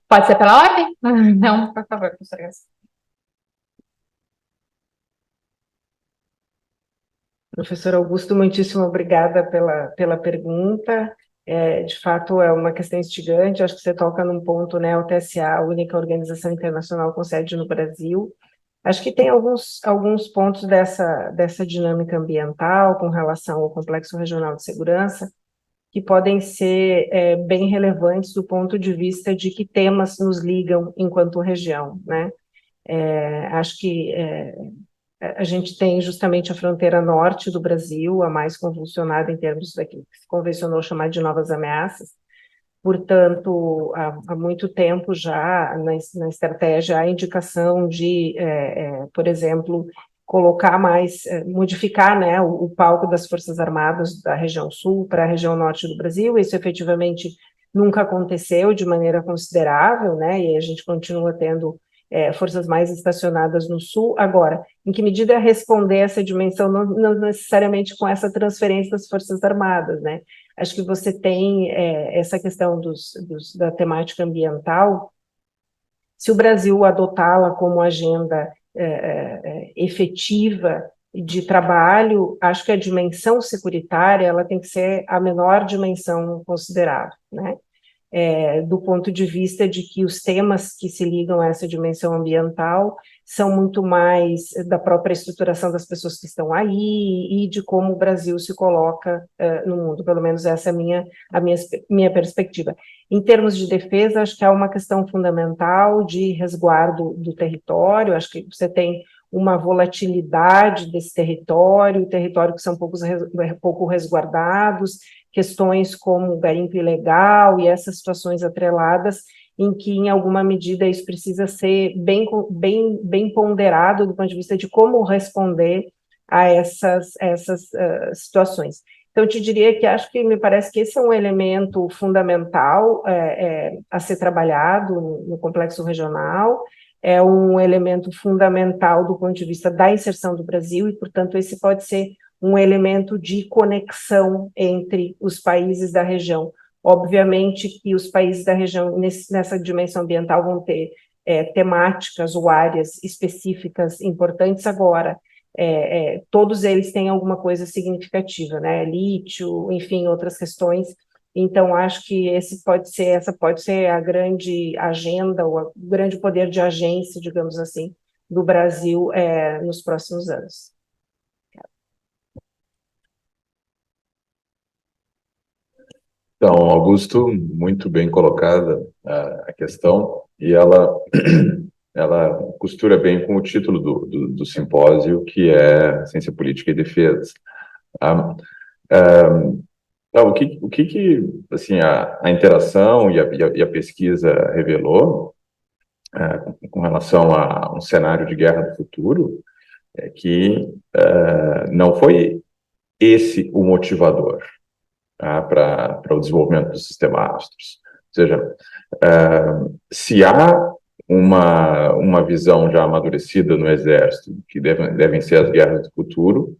Pode ser pela ordem? Não, por favor, professor Augusto. Professor Augusto, muitíssimo obrigada pela pergunta. De fato, é uma questão instigante. Acho que você toca num ponto, né? O TSA, a única organização internacional com sede no Brasil. Acho que tem alguns pontos dessa dinâmica ambiental com relação ao Complexo Regional de Segurança que podem ser bem relevantes do ponto de vista de que temas nos ligam enquanto região, né? Acho que a gente tem justamente a fronteira norte do Brasil, a mais convulsionada em termos daquilo que se convencionou chamar de novas ameaças. Portanto, há muito tempo já na estratégia a indicação de, por exemplo, colocar mais, modificar, né, o palco das Forças Armadas da região sul para a região norte do Brasil. Isso efetivamente nunca aconteceu de maneira considerável, né, e a gente continua tendo forças mais estacionadas no sul. Agora, em que medida responder essa dimensão, não necessariamente com essa transferência das Forças Armadas, né? Acho que você tem essa questão da temática ambiental. Se o Brasil adotá-la como agenda efetiva de trabalho, acho que a dimensão securitária ela tem que ser a menor dimensão considerável, né? Do ponto de vista de que os temas que se ligam a essa dimensão ambiental são muito mais da própria estruturação das pessoas que estão aí e de como o Brasil se coloca no mundo, pelo menos essa é a minha perspectiva. Em termos de defesa, acho que há uma questão fundamental de resguardo do território, acho que você tem uma volatilidade desse território que são pouco resguardados, questões como o garimpo ilegal e essas situações atreladas, em que, em alguma medida, isso precisa ser bem ponderado do ponto de vista de como responder a essas situações. Então, eu te diria que acho que me parece que esse é um elemento fundamental a ser trabalhado no complexo regional, é um elemento fundamental do ponto de vista da inserção do Brasil, e, portanto, esse pode ser um elemento de conexão entre os países da região. Obviamente que os países da região, nessa dimensão ambiental, vão ter temáticas ou áreas específicas importantes. Agora, todos eles têm alguma coisa significativa, né? Lítio, enfim, outras questões. Então, acho que essa pode ser a grande agenda, ou o grande poder de agência, digamos assim, do Brasil nos próximos anos. Então, Augusto, muito bem colocada a questão, e ela costura bem com o título do simpósio, que é Ciência Política e Defesa. Então, o que assim, a interação e a pesquisa revelou com relação a um cenário de guerra do futuro é que não foi esse o motivador para o desenvolvimento do sistema Astros. Ou seja, se há uma visão já amadurecida no Exército, que devem ser as guerras do futuro,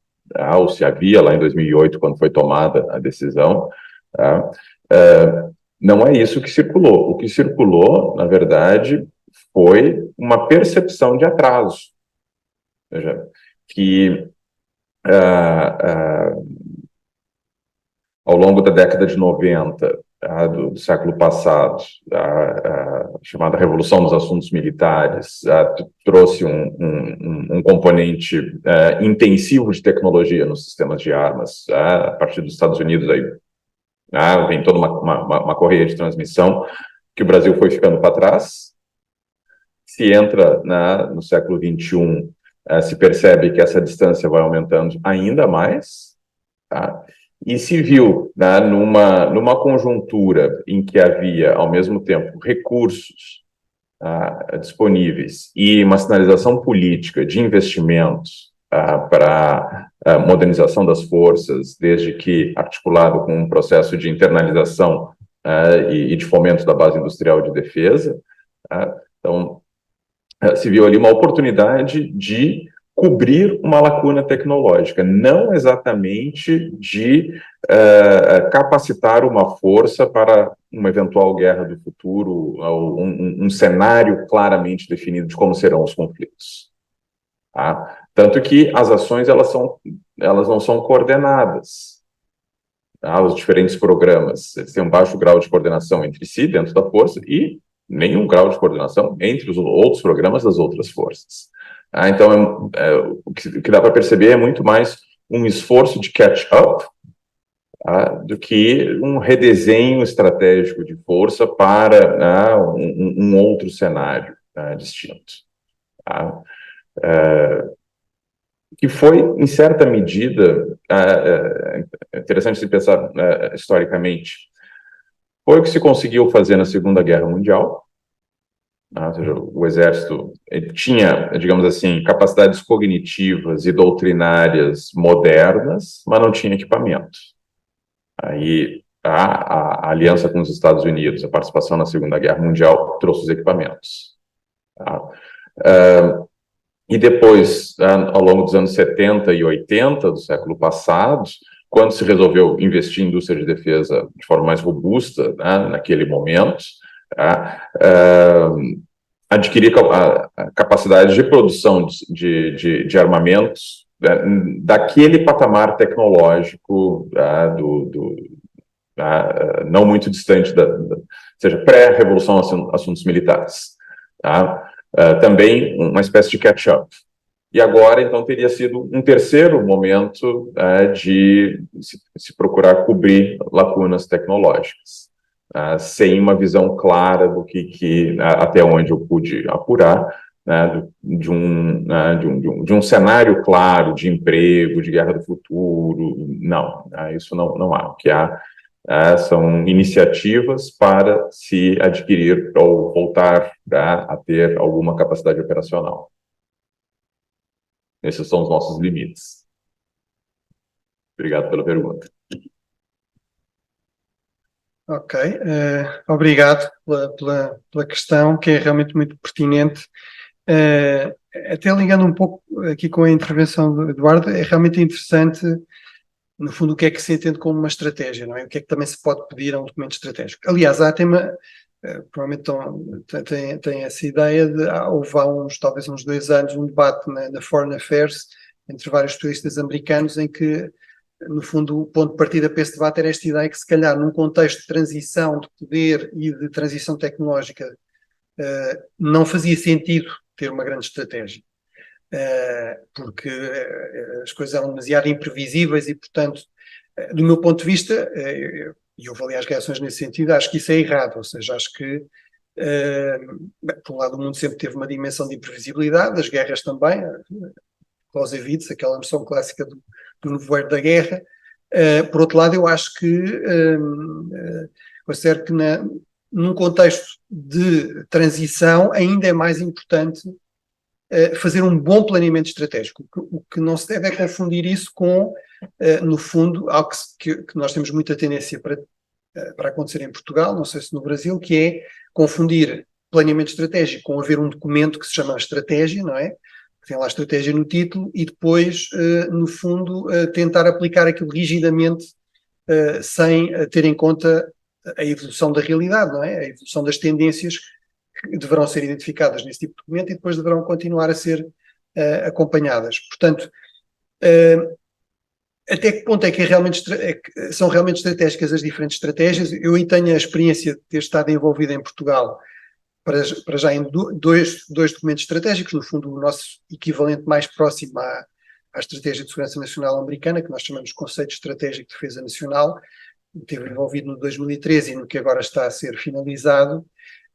ou se havia lá em 2008, quando foi tomada a decisão, não é isso que circulou. O que circulou, na verdade, foi uma percepção de atraso. Ou seja, que ao longo da década de 90, do século passado, a chamada Revolução dos Assuntos Militares, trouxe um componente intensivo de tecnologia nos sistemas de armas. A partir dos Estados Unidos, aí, vem toda uma correia de transmissão que o Brasil foi ficando para trás. Se entra no século XXI, se percebe que essa distância vai aumentando ainda mais, tá? E se viu, né, numa conjuntura em que havia, ao mesmo tempo, recursos disponíveis e uma sinalização política de investimentos para a modernização das forças, desde que articulado com um processo de internalização e de fomento da base industrial de defesa. Então, se viu ali uma oportunidade de cobrir uma lacuna tecnológica, não exatamente de capacitar uma força para uma eventual guerra do futuro, ou um cenário claramente definido de como serão os conflitos. Tá? Tanto que as ações elas não são coordenadas. Tá? Os diferentes programas eles têm um baixo grau de coordenação entre si, dentro da força, e nenhum grau de coordenação entre os outros programas das outras forças. Então, o que dá para perceber é muito mais um esforço de catch-up do que um redesenho estratégico de força para um outro cenário distinto. Que foi, em certa medida, interessante se pensar historicamente, foi o que se conseguiu fazer na Segunda Guerra Mundial. Ou seja, o exército tinha, digamos assim, capacidades cognitivas e doutrinárias modernas, mas não tinha equipamento. Aí a aliança com os Estados Unidos, a participação na Segunda Guerra Mundial, trouxe os equipamentos. E depois, ao longo dos anos 70 e 80 do século passado, quando se resolveu investir em indústria de defesa de forma mais robusta, naquele momento, adquirir a capacidade de produção de armamentos daquele patamar tecnológico não muito distante seja, pré-revolução assuntos militares. Também uma espécie de catch-up. E agora, então, teria sido um terceiro momento de se procurar cobrir lacunas tecnológicas, sem uma visão clara do que até onde eu pude apurar, de um cenário claro de emprego, de guerra do futuro. Não, isso não há. O que há são iniciativas para se adquirir ou voltar a ter alguma capacidade operacional. Esses são os nossos limites. Obrigado pela pergunta. Ok, obrigado pela questão, que é realmente muito pertinente. Até ligando um pouco aqui com a intervenção do Eduardo, é realmente interessante, no fundo, o que é que se entende como uma estratégia, não é? O que é que também se pode pedir a um documento estratégico. Aliás, há tema, provavelmente tem essa ideia de, houve talvez uns 2 anos, um debate na Foreign Affairs entre vários especialistas americanos em que, no fundo, o ponto de partida para esse debate era esta ideia que, se calhar, num contexto de transição de poder e de transição tecnológica, não fazia sentido ter uma grande estratégia. Porque as coisas eram demasiado imprevisíveis e, portanto, do meu ponto de vista, e houve aliás reações nesse sentido, acho que isso é errado, ou seja, acho que, por um lado, o mundo sempre teve uma dimensão de imprevisibilidade, as guerras também, Clausewitz, aquela noção clássica do nevoeiro da guerra. Por outro lado, eu acho que considero que num contexto de transição ainda é mais importante fazer um bom planeamento estratégico. O que não se deve é confundir isso com, no fundo, algo que nós temos muita tendência para acontecer em Portugal, não sei se no Brasil, que é confundir planeamento estratégico com haver um documento que se chama estratégia, não é? Que tem lá estratégia no título e depois, no fundo, tentar aplicar aquilo rigidamente sem ter em conta a evolução da realidade, não é? A evolução das tendências que deverão ser identificadas nesse tipo de documento e depois deverão continuar a ser acompanhadas. Portanto, até que ponto é que são realmente estratégicas as diferentes estratégias? Eu aí tenho a experiência de ter estado envolvido em Portugal para já em dois documentos estratégicos, no fundo o nosso equivalente mais próximo à Estratégia de Segurança Nacional Americana, que nós chamamos de Conceito Estratégico de Defesa Nacional, esteve envolvido no 2013 e no que agora está a ser finalizado,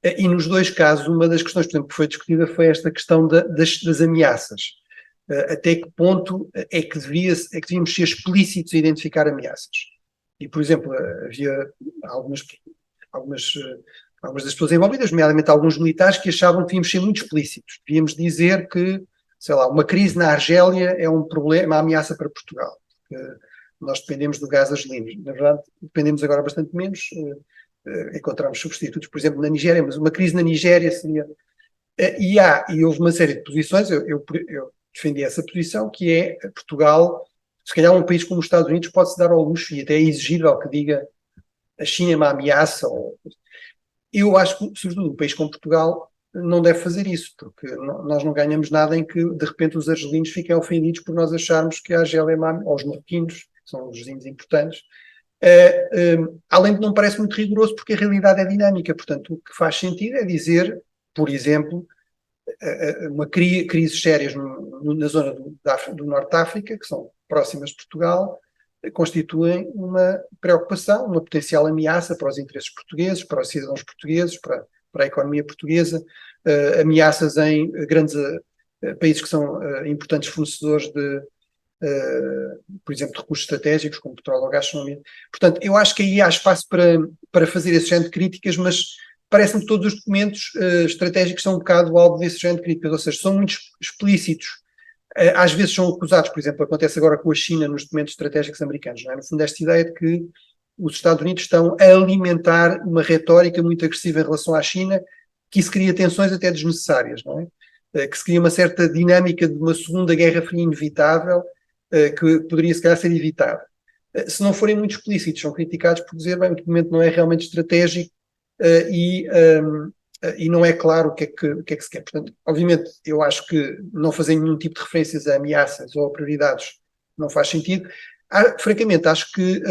e nos dois casos uma das questões, por exemplo, que foi discutida foi esta questão das ameaças. Até que ponto é que devíamos ser explícitos a identificar ameaças. E, por exemplo, havia algumas das pessoas envolvidas, nomeadamente alguns militares, que achavam que devíamos ser muito explícitos. Devíamos dizer que, sei lá, uma crise na Argélia é um problema, uma ameaça para Portugal. Nós dependemos do gás argelino. Na verdade, dependemos agora bastante menos. Encontramos substitutos, por exemplo, na Nigéria, mas uma crise na Nigéria seria... E houve uma série de posições, eu defendi essa posição, que é Portugal, se calhar um país como os Estados Unidos pode-se dar ao luxo e até é exigível que diga a China é uma ameaça. Eu acho que, sobretudo, um país como Portugal não deve fazer isso, porque nós não ganhamos nada em que, de repente, os argelinos fiquem ofendidos por nós acharmos que a Argélia é uma ameaça, ou os marroquinos, que são os vizinhos importantes. Além de não parece muito rigoroso, porque a realidade é dinâmica. Portanto, o que faz sentido é dizer, por exemplo, uma crises sérias na zona do Norte de África, que são próximas de Portugal, constituem uma preocupação, uma potencial ameaça para os interesses portugueses, para os cidadãos portugueses, para a economia portuguesa, ameaças em grandes países que são importantes fornecedores por exemplo, de recursos estratégicos, como petróleo ou gás. Portanto, eu acho que aí há espaço para fazer esse género de críticas, mas parece-me que todos os documentos estratégicos são um bocado alvo desse género de críticas, ou seja, são muito explícitos. Às vezes são acusados, por exemplo, acontece agora com a China nos documentos estratégicos americanos, não é? No fundo, esta ideia de que os Estados Unidos estão a alimentar uma retórica muito agressiva em relação à China, que isso cria tensões até desnecessárias, não é? Que se cria uma certa dinâmica de uma segunda guerra fria inevitável, que poderia, se calhar, ser evitada. Se não forem muito explícitos, são criticados por dizer, bem, o documento não é realmente estratégico e não é claro o que é que se quer. Portanto, obviamente, eu acho que não fazer nenhum tipo de referências a ameaças ou a prioridades não faz sentido. Francamente, acho que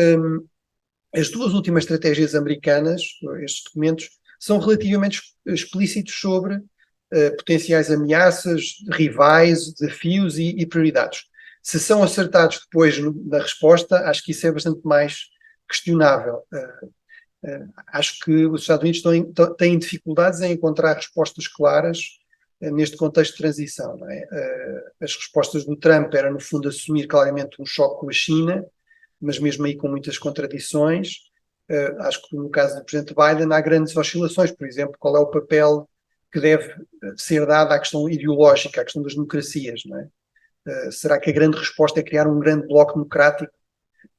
as duas últimas estratégias americanas, estes documentos, são relativamente explícitos sobre potenciais ameaças, rivais, desafios e prioridades. Se são acertados depois na resposta, acho que isso é bastante mais questionável. Acho que os Estados Unidos têm dificuldades em encontrar respostas claras neste contexto de transição. Não é? As respostas do Trump eram, no fundo, assumir claramente um choque com a China, mas mesmo aí com muitas contradições. Acho que no caso do Presidente Biden há grandes oscilações. Por exemplo, qual é o papel que deve ser dado à questão ideológica, à questão das democracias, não é? Será que a grande resposta é criar um grande bloco democrático?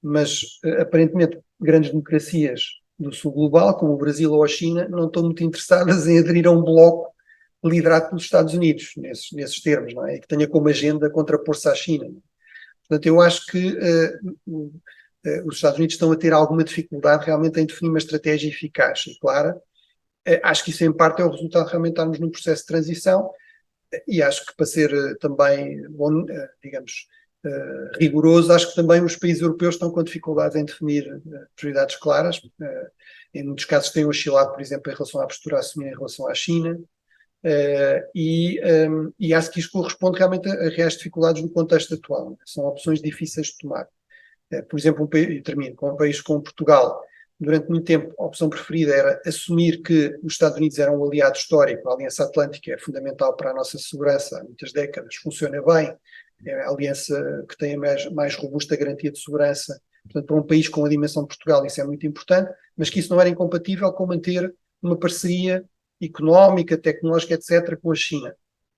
Mas, aparentemente, grandes democracias do sul global, como o Brasil ou a China, não estão muito interessadas em aderir a um bloco liderado pelos Estados Unidos, nesses termos, não é? E que tenha como agenda contrapor-se à China. Portanto, eu acho que os Estados Unidos estão a ter alguma dificuldade realmente em definir uma estratégia eficaz e clara. Acho que isso, em parte, é o resultado de realmente estarmos num processo de transição. E acho que, para ser também, digamos, rigoroso, acho que também os países europeus estão com dificuldades em definir prioridades claras. Em muitos casos têm oscilado, por exemplo, em relação à postura assumida em relação à China. E acho que isto corresponde realmente a reais dificuldades no contexto atual. São opções difíceis de tomar. Por exemplo, e termino com um país como Portugal. Durante muito tempo, a opção preferida era assumir que os Estados Unidos eram um aliado histórico. A Aliança Atlântica é fundamental para a nossa segurança há muitas décadas, funciona bem, é a aliança que tem a mais robusta garantia de segurança. Portanto, para um país com a dimensão de Portugal, isso é muito importante, mas que isso não era incompatível com manter uma parceria económica, tecnológica, etc., com a China.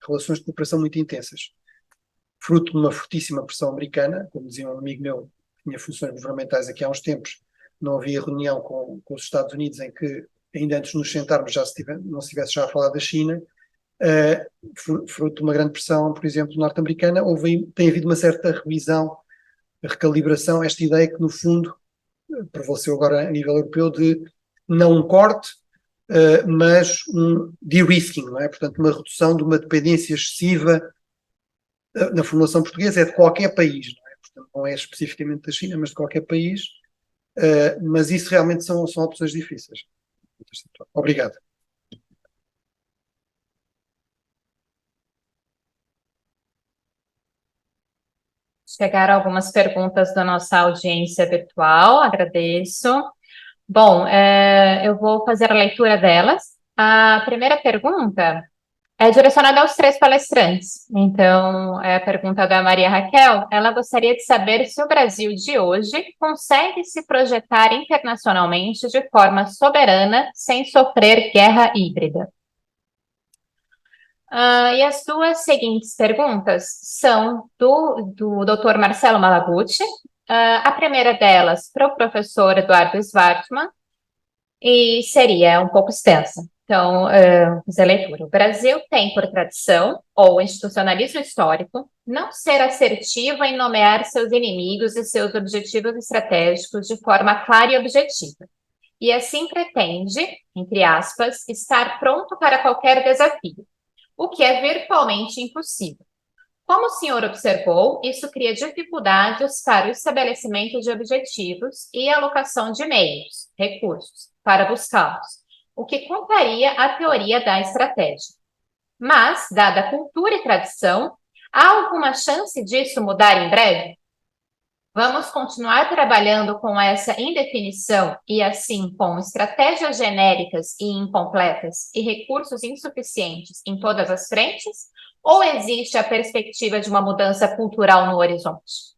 Relações de cooperação muito intensas. Fruto de uma fortíssima pressão americana, como dizia um amigo meu, que tinha funções governamentais aqui há uns tempos, não havia reunião com os Estados Unidos em que, ainda antes de nos sentarmos, não se tivesse já a falar da China, fruto de uma grande pressão, por exemplo, norte-americana, tem havido uma certa revisão, recalibração, esta ideia que, no fundo, prevaleceu agora a nível europeu de não um corte, mas um de-risking, não é? Portanto, uma redução de uma dependência excessiva na formulação portuguesa, é de qualquer país, não é? Portanto, não é especificamente da China, mas de qualquer país, mas isso realmente são opções difíceis. Obrigado. Chegaram algumas perguntas da nossa audiência virtual, agradeço. Bom, eu vou fazer a leitura delas. A primeira pergunta é direcionada aos três palestrantes. Então, é a pergunta da Maria Raquel. Ela gostaria de saber se o Brasil de hoje consegue se projetar internacionalmente de forma soberana, sem sofrer guerra híbrida. E as duas seguintes perguntas são do Dr. Marcelo Malaguti. A primeira delas para o professor Eduardo Schwartzman, e seria um pouco extensa. Então, vou fazer a leitura. O Brasil tem por tradição, ou institucionalismo histórico, não ser assertivo em nomear seus inimigos e seus objetivos estratégicos de forma clara e objetiva. E assim pretende, entre aspas, estar pronto para qualquer desafio, o que é virtualmente impossível. Como o senhor observou, isso cria dificuldades para o estabelecimento de objetivos e alocação de meios, recursos, para buscá-los, o que contraria a teoria da estratégia. Mas, dada a cultura e tradição, há alguma chance disso mudar em breve? Vamos continuar trabalhando com essa indefinição e, assim, com estratégias genéricas e incompletas e recursos insuficientes em todas as frentes? Ou existe a perspectiva de uma mudança cultural no horizonte?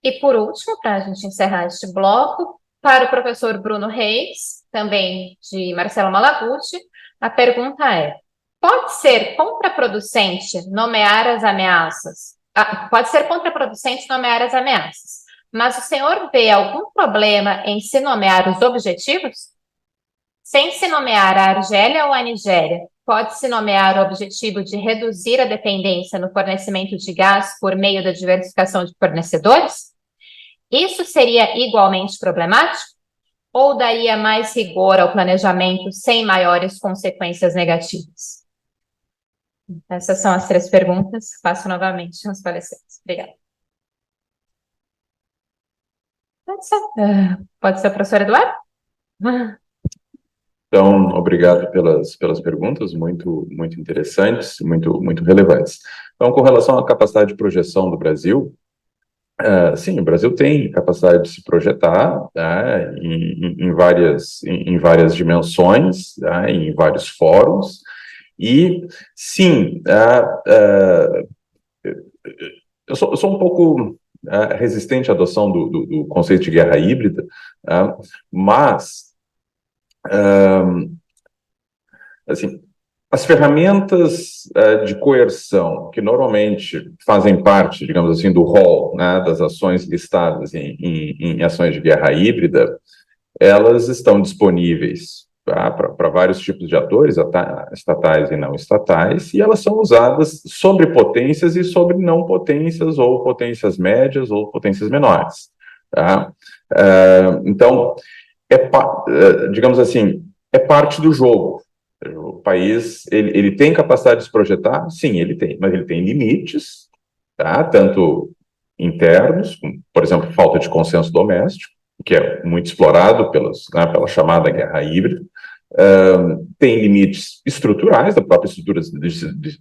E, por último, para a gente encerrar este bloco, para o professor Bruno Reis, também de Marcelo Malaguti, a pergunta é: pode ser contraproducente nomear as ameaças? Pode ser contraproducente nomear as ameaças, mas o senhor vê algum problema em se nomear os objetivos? Sem se nomear a Argélia ou a Nigéria, pode-se nomear o objetivo de reduzir a dependência no fornecimento de gás por meio da diversificação de fornecedores? Isso seria igualmente problemático? Ou daria mais rigor ao planejamento sem maiores consequências negativas? Essas são as três perguntas. Faço novamente aos palestrantes. Obrigada. Pode ser o professor Eduardo? Então, obrigado pelas perguntas, muito interessantes, muito relevantes. Então, com relação à capacidade de projeção do Brasil, sim, o Brasil tem capacidade de se projetar, né, em várias dimensões, né, em vários fóruns, e sim, eu sou um pouco resistente à adoção do conceito de guerra híbrida, mas assim, as ferramentas de coerção que normalmente fazem parte, digamos assim, do rol, né, das ações listadas em ações de guerra híbrida, elas estão disponíveis para vários tipos de atores, estatais e não estatais, e elas são usadas sobre potências e sobre não potências, ou potências médias ou potências menores. Tá? Então, digamos assim, é parte do jogo. O país, ele tem capacidade de se projetar? Sim, ele tem, mas ele tem limites, tá? Tanto internos, como, por exemplo, falta de consenso doméstico, que é muito explorado pela chamada guerra híbrida, tem limites estruturais da própria estrutura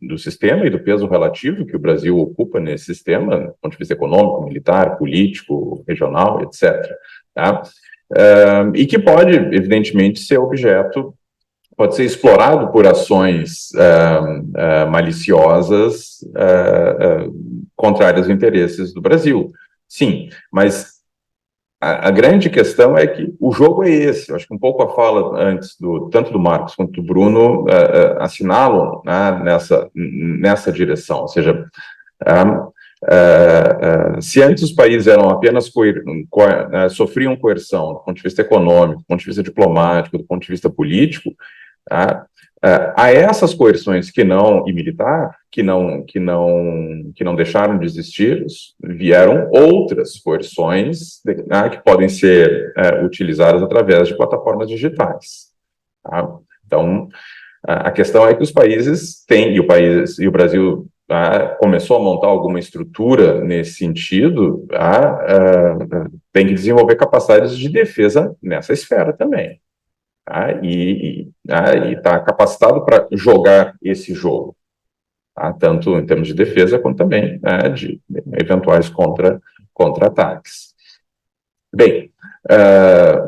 do sistema e do peso relativo que o Brasil ocupa nesse sistema, do ponto de vista econômico, militar, político, regional, etc. Tá? E que pode, evidentemente, pode ser explorado por ações maliciosas contrárias aos interesses do Brasil. Sim, mas a grande questão é que o jogo é esse. Eu acho que um pouco a fala antes, tanto do Marcos quanto do Bruno, assinalam, né, nessa direção. Ou seja, se antes os países eram apenas sofriam coerção do ponto de vista econômico, do ponto de vista diplomático, do ponto de vista político, a essas coerções e militar que não deixaram de existir, vieram outras coerções que podem ser utilizadas através de plataformas digitais. Tá? Então, a questão é que os países têm, e o Brasil começou a montar alguma estrutura nesse sentido, tem que desenvolver capacidades de defesa nessa esfera também. Tá? E está capacitado para jogar esse jogo, tá? Tanto em termos de defesa, quanto também de eventuais contra-ataques. Bem,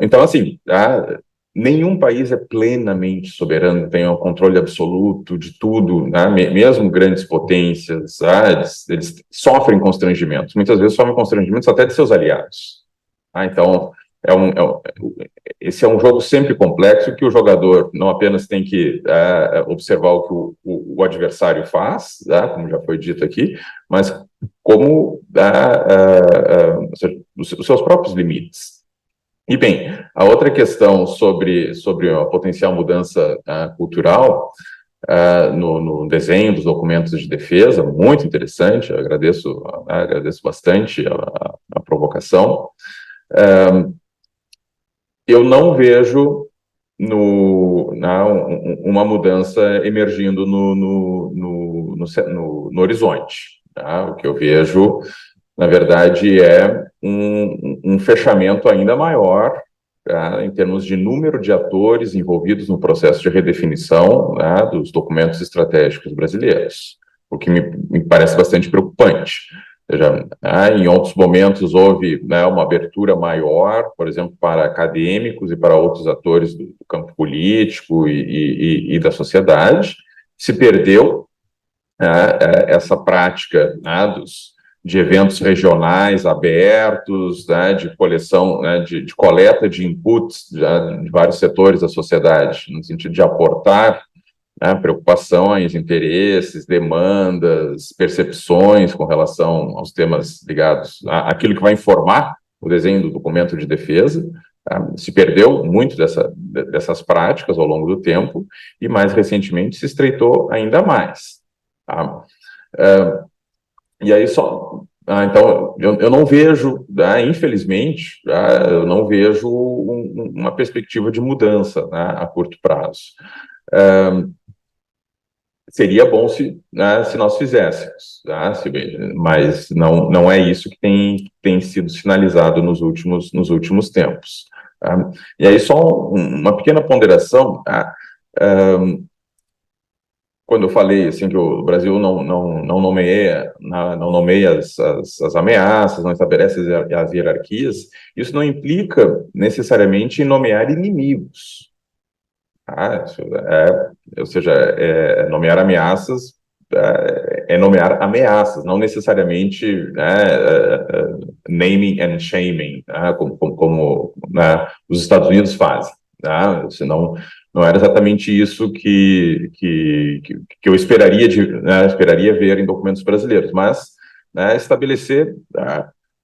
então, assim, nenhum país é plenamente soberano, tem um controle absoluto de tudo, né? Mesmo grandes potências, eles sofrem constrangimentos, muitas vezes sofrem constrangimentos até de seus aliados. Então, esse é um jogo sempre complexo, que o jogador não apenas tem que observar o que o adversário faz, como já foi dito aqui, mas como os seus próprios limites. E, bem, a outra questão sobre a potencial mudança cultural no desenho dos documentos de defesa, muito interessante, eu agradeço bastante a provocação. Eu não vejo uma mudança emergindo no horizonte. Tá? O que eu vejo, na verdade, é um fechamento ainda maior, tá, em termos de número de atores envolvidos no processo de redefinição, né, dos documentos estratégicos brasileiros, o que me parece bastante preocupante. Ou seja, em outros momentos houve, né, uma abertura maior, por exemplo, para acadêmicos e para outros atores do campo político e da sociedade. Se perdeu essa prática, né, de eventos regionais abertos, né, de coleção, né, de coleta de inputs de vários setores da sociedade, no sentido de aportar, né, preocupações, interesses, demandas, percepções com relação aos temas ligados àquilo que vai informar o desenho do documento de defesa. Tá? Se perdeu muito dessas práticas ao longo do tempo e, mais recentemente, se estreitou ainda mais. Tá? E aí então, eu não vejo, infelizmente, eu não vejo uma perspectiva de mudança, né, a curto prazo. Seria bom se nós fizéssemos, tá? Mas não é isso que tem sido sinalizado nos últimos tempos. Tá? E aí só uma pequena ponderação, tá? Quando eu falei assim que o Brasil não nomeia as ameaças, não estabelece as hierarquias, isso não implica necessariamente em nomear inimigos. Ou seja, nomear ameaças nomear ameaças, não necessariamente naming and shaming, como os Estados Unidos fazem. Senão, não era exatamente isso que eu esperaria ver em documentos brasileiros, mas estabelecer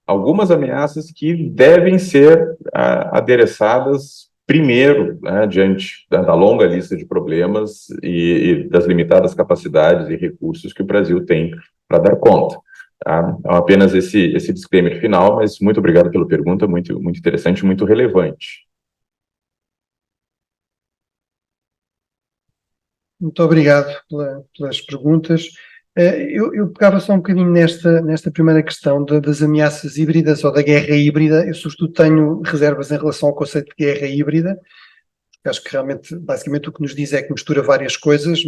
algumas ameaças que devem ser adereçadas primeiro, diante da longa lista de problemas e das limitadas capacidades e recursos que o Brasil tem para dar conta. Então, apenas esse disclaimer final, mas muito obrigado pela pergunta, muito, muito interessante, muito relevante. Muito obrigado pelas perguntas. Eu pegava só um bocadinho nesta primeira questão das ameaças híbridas ou da guerra híbrida. Eu, sobretudo, tenho reservas em relação ao conceito de guerra híbrida. Acho que realmente, basicamente, o que nos diz é que mistura várias coisas,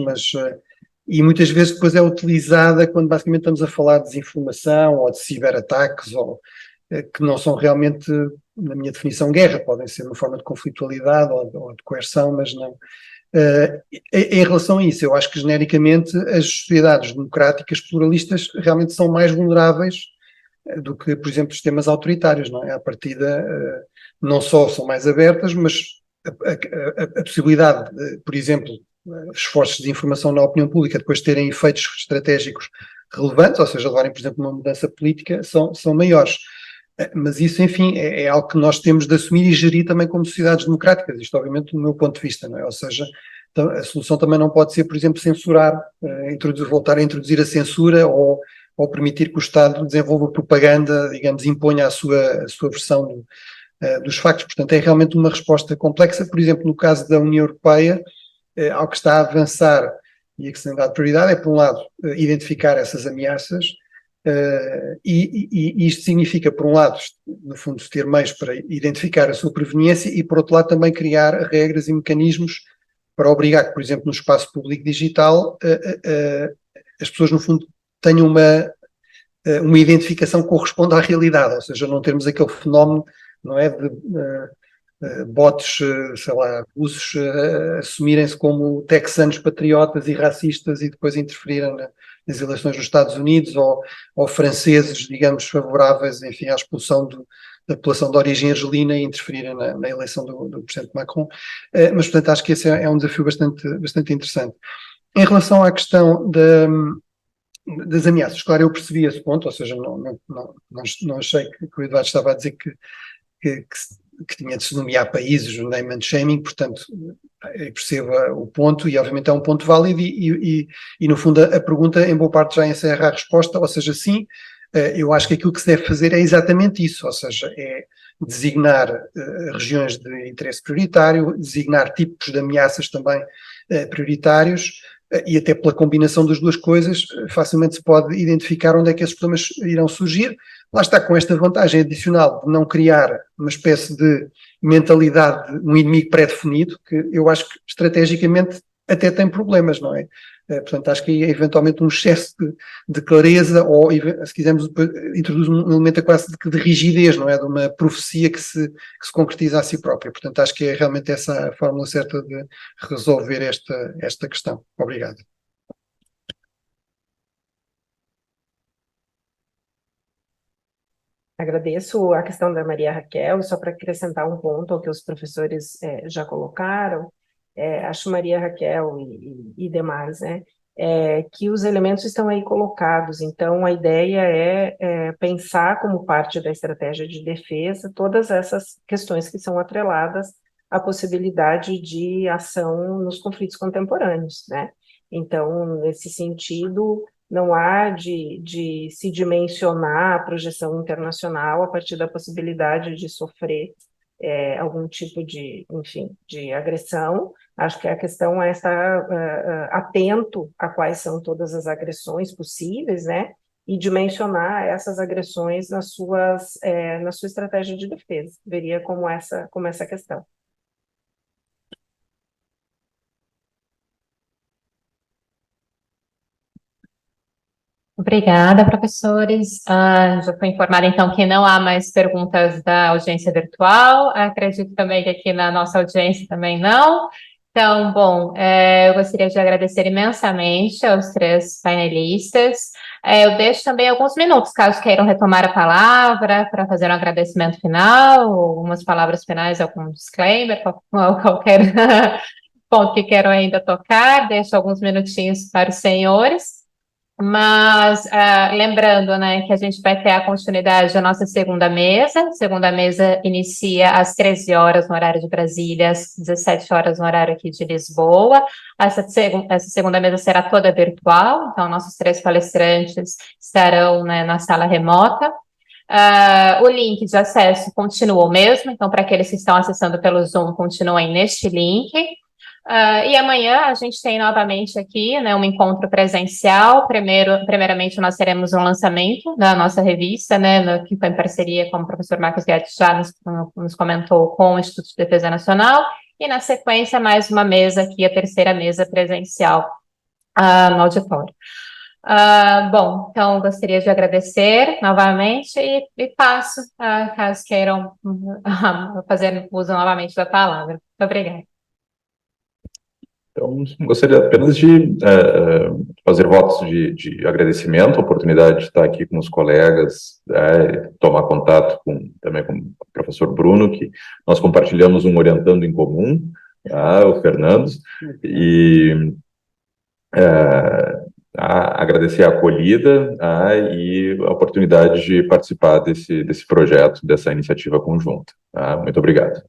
e muitas vezes depois é utilizada quando basicamente estamos a falar de desinformação ou de ciberataques, que não são realmente, na minha definição, guerra. Podem ser uma forma de conflitualidade ou de coerção, mas não. Em relação a isso, eu acho que genericamente as sociedades democráticas pluralistas realmente são mais vulneráveis do que, por exemplo, sistemas autoritários, não é? À partida, não só são mais abertas, mas a possibilidade, por exemplo, esforços de informação na opinião pública depois terem efeitos estratégicos relevantes, ou seja, levarem, por exemplo, uma mudança política, são maiores. Mas isso, enfim, é algo que nós temos de assumir e gerir também como sociedades democráticas, isto obviamente do meu ponto de vista, não é? Ou seja, a solução também não pode ser, por exemplo, censurar, voltar a introduzir a censura ou ou permitir que o Estado desenvolva propaganda, digamos, imponha a sua versão dos factos. Portanto, é realmente uma resposta complexa. Por exemplo, no caso da União Europeia, ao que está a avançar e a que se tem dado prioridade é, por um lado, identificar essas ameaças, e isto significa, por um lado, no fundo, ter meios para identificar a sua preveniência e, por outro lado, também criar regras e mecanismos para obrigar que, por exemplo, no espaço público digital, as pessoas, no fundo, tenham uma identificação que corresponda à realidade, ou seja, não termos aquele fenómeno, não é, de bots, sei lá, russos assumirem-se como texanos patriotas e racistas e depois interferirem nas eleições dos Estados Unidos, ou franceses, digamos, favoráveis, enfim, à expulsão da população de origem argelina e interferirem na eleição do presidente Macron. Mas, portanto, acho que esse é um desafio bastante interessante. Em relação à questão das ameaças, claro, eu percebi esse ponto, ou seja, não achei que o Eduardo estava a dizer que tinha de se nomear países, o name and shaming, portanto, eu percebo o ponto, e obviamente é um ponto válido, e no fundo a pergunta em boa parte já encerra a resposta, ou seja, sim, eu acho que aquilo que se deve fazer é exatamente isso, ou seja, é designar regiões de interesse prioritário, designar tipos de ameaças também prioritários, e até pela combinação das duas coisas, facilmente se pode identificar onde é que esses problemas irão surgir. Lá está, com esta vantagem adicional de não criar uma espécie de mentalidade de um inimigo pré-definido, que eu acho que estrategicamente até tem problemas, não é? Portanto, acho que eventualmente um excesso de clareza, ou se quisermos, introduz um elemento quase de rigidez, não é? De uma profecia que se concretiza a si própria. Portanto, acho que é realmente essa a fórmula certa de resolver esta questão. Obrigado. Agradeço a questão da Maria Raquel, só para acrescentar um ponto ao que os professores já colocaram, acho, Maria Raquel e demais, né, que os elementos estão aí colocados, então a ideia é pensar como parte da estratégia de defesa todas essas questões que são atreladas à possibilidade de ação nos conflitos contemporâneos, né, então, nesse sentido, não há de se dimensionar a projeção internacional a partir da possibilidade de sofrer algum tipo de, enfim, de agressão. Acho que a questão é estar atento a quais são todas as agressões possíveis, né, e dimensionar essas agressões na sua estratégia de defesa. Veria como essa questão. Obrigada, professores. Já fui informada, então, que não há mais perguntas da audiência virtual. Acredito também que aqui na nossa audiência também não. Então, bom, eu gostaria de agradecer imensamente aos três painelistas. Eu deixo também alguns minutos, caso queiram retomar a palavra, para fazer um agradecimento final, algumas palavras finais, algum disclaimer, qualquer ponto que queiram ainda tocar. Deixo alguns minutinhos para os senhores. Mas, lembrando, né, que a gente vai ter a continuidade da nossa segunda mesa. A segunda mesa inicia às 13 horas no horário de Brasília, às 17 horas no horário aqui de Lisboa. Essa segunda mesa será toda virtual, então nossos três palestrantes estarão, né, na sala remota. O link de acesso continua o mesmo, então para aqueles que estão acessando pelo Zoom, continuem neste link. E amanhã a gente tem novamente aqui, né, um encontro presencial. Primeiramente, nós teremos um lançamento da nossa revista, né, que foi em parceria, como o professor Marcos Guedes já nos comentou, com o Instituto de Defesa Nacional, e na sequência, mais uma mesa aqui, a terceira mesa presencial no auditório. Bom, então gostaria de agradecer novamente e passo, caso queiram fazer uso novamente da palavra. Muito obrigada. Então, gostaria apenas de fazer votos de agradecimento, a oportunidade de estar aqui com os colegas, tomar contato também com o professor Bruno, que nós compartilhamos um orientando em comum, o Fernando, e agradecer a acolhida e a oportunidade de participar desse projeto, dessa iniciativa conjunta. Muito obrigado.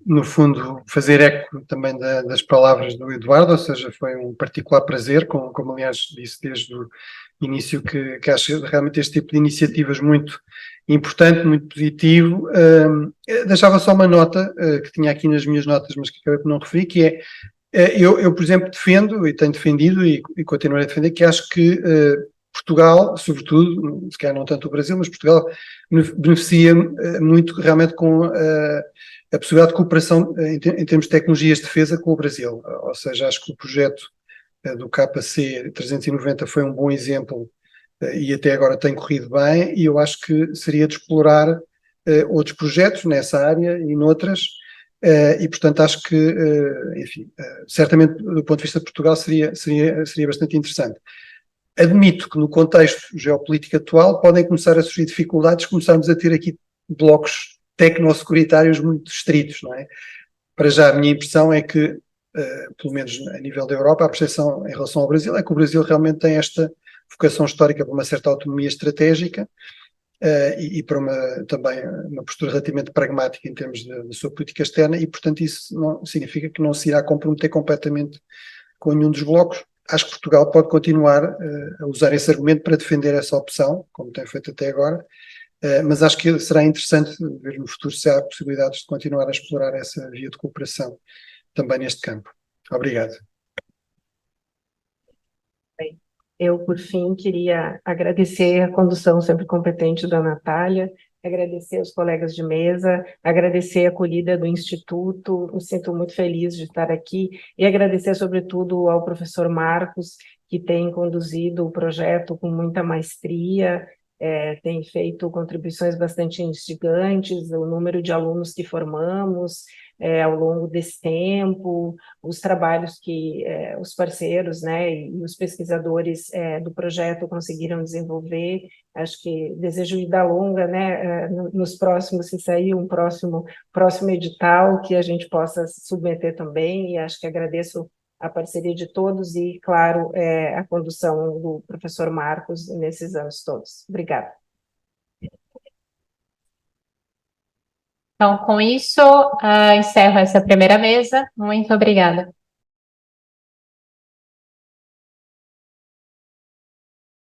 no fundo, fazer eco também das palavras do Eduardo, ou seja, foi um particular prazer, como aliás disse desde o início, que acho realmente este tipo de iniciativas muito importante, muito positivo. Deixava só uma nota, que tinha aqui nas minhas notas, mas que acabei por não referir, que é, eu, por exemplo, defendo, e tenho defendido, e continuarei a defender, que acho que Portugal, sobretudo, se calhar não tanto o Brasil, mas Portugal beneficia muito realmente com a possibilidade de cooperação em termos de tecnologias de defesa com o Brasil. Ou seja, acho que o projeto do KC 390 foi um bom exemplo e até agora tem corrido bem, e eu acho que seria de explorar outros projetos nessa área e noutras, e portanto acho que, enfim, certamente do ponto de vista de Portugal seria bastante interessante. Admito que no contexto geopolítico atual podem começar a surgir dificuldades, começarmos a ter aqui blocos tecno-securitários muito estritos, não é? Para já a minha impressão é que, pelo menos a nível da Europa, a percepção em relação ao Brasil é que o Brasil realmente tem esta vocação histórica para uma certa autonomia estratégica, e para também uma postura relativamente pragmática em termos da sua política externa, e portanto isso não significa que não se irá comprometer completamente com nenhum dos blocos. Acho que Portugal pode continuar a usar esse argumento para defender essa opção, como tem feito até agora, mas acho que será interessante ver no futuro se há possibilidades de continuar a explorar essa via de cooperação também neste campo. Obrigado. Eu, por fim, queria agradecer a condução sempre competente da Natália, agradecer aos colegas de mesa, agradecer a acolhida do Instituto, me sinto muito feliz de estar aqui, e agradecer, sobretudo, ao professor Marcos, que tem conduzido o projeto com muita maestria, tem feito contribuições bastante instigantes, o número de alunos que formamos ao longo desse tempo, os trabalhos que os parceiros, né, e os pesquisadores do projeto conseguiram desenvolver. Acho que desejo vida longa, né, nos próximos, se sair um próximo edital, que a gente possa submeter também, e acho que agradeço a parceria de todos e, claro, a condução do professor Marcos nesses anos todos. Obrigada. Então, com isso, encerro essa primeira mesa. Muito obrigada.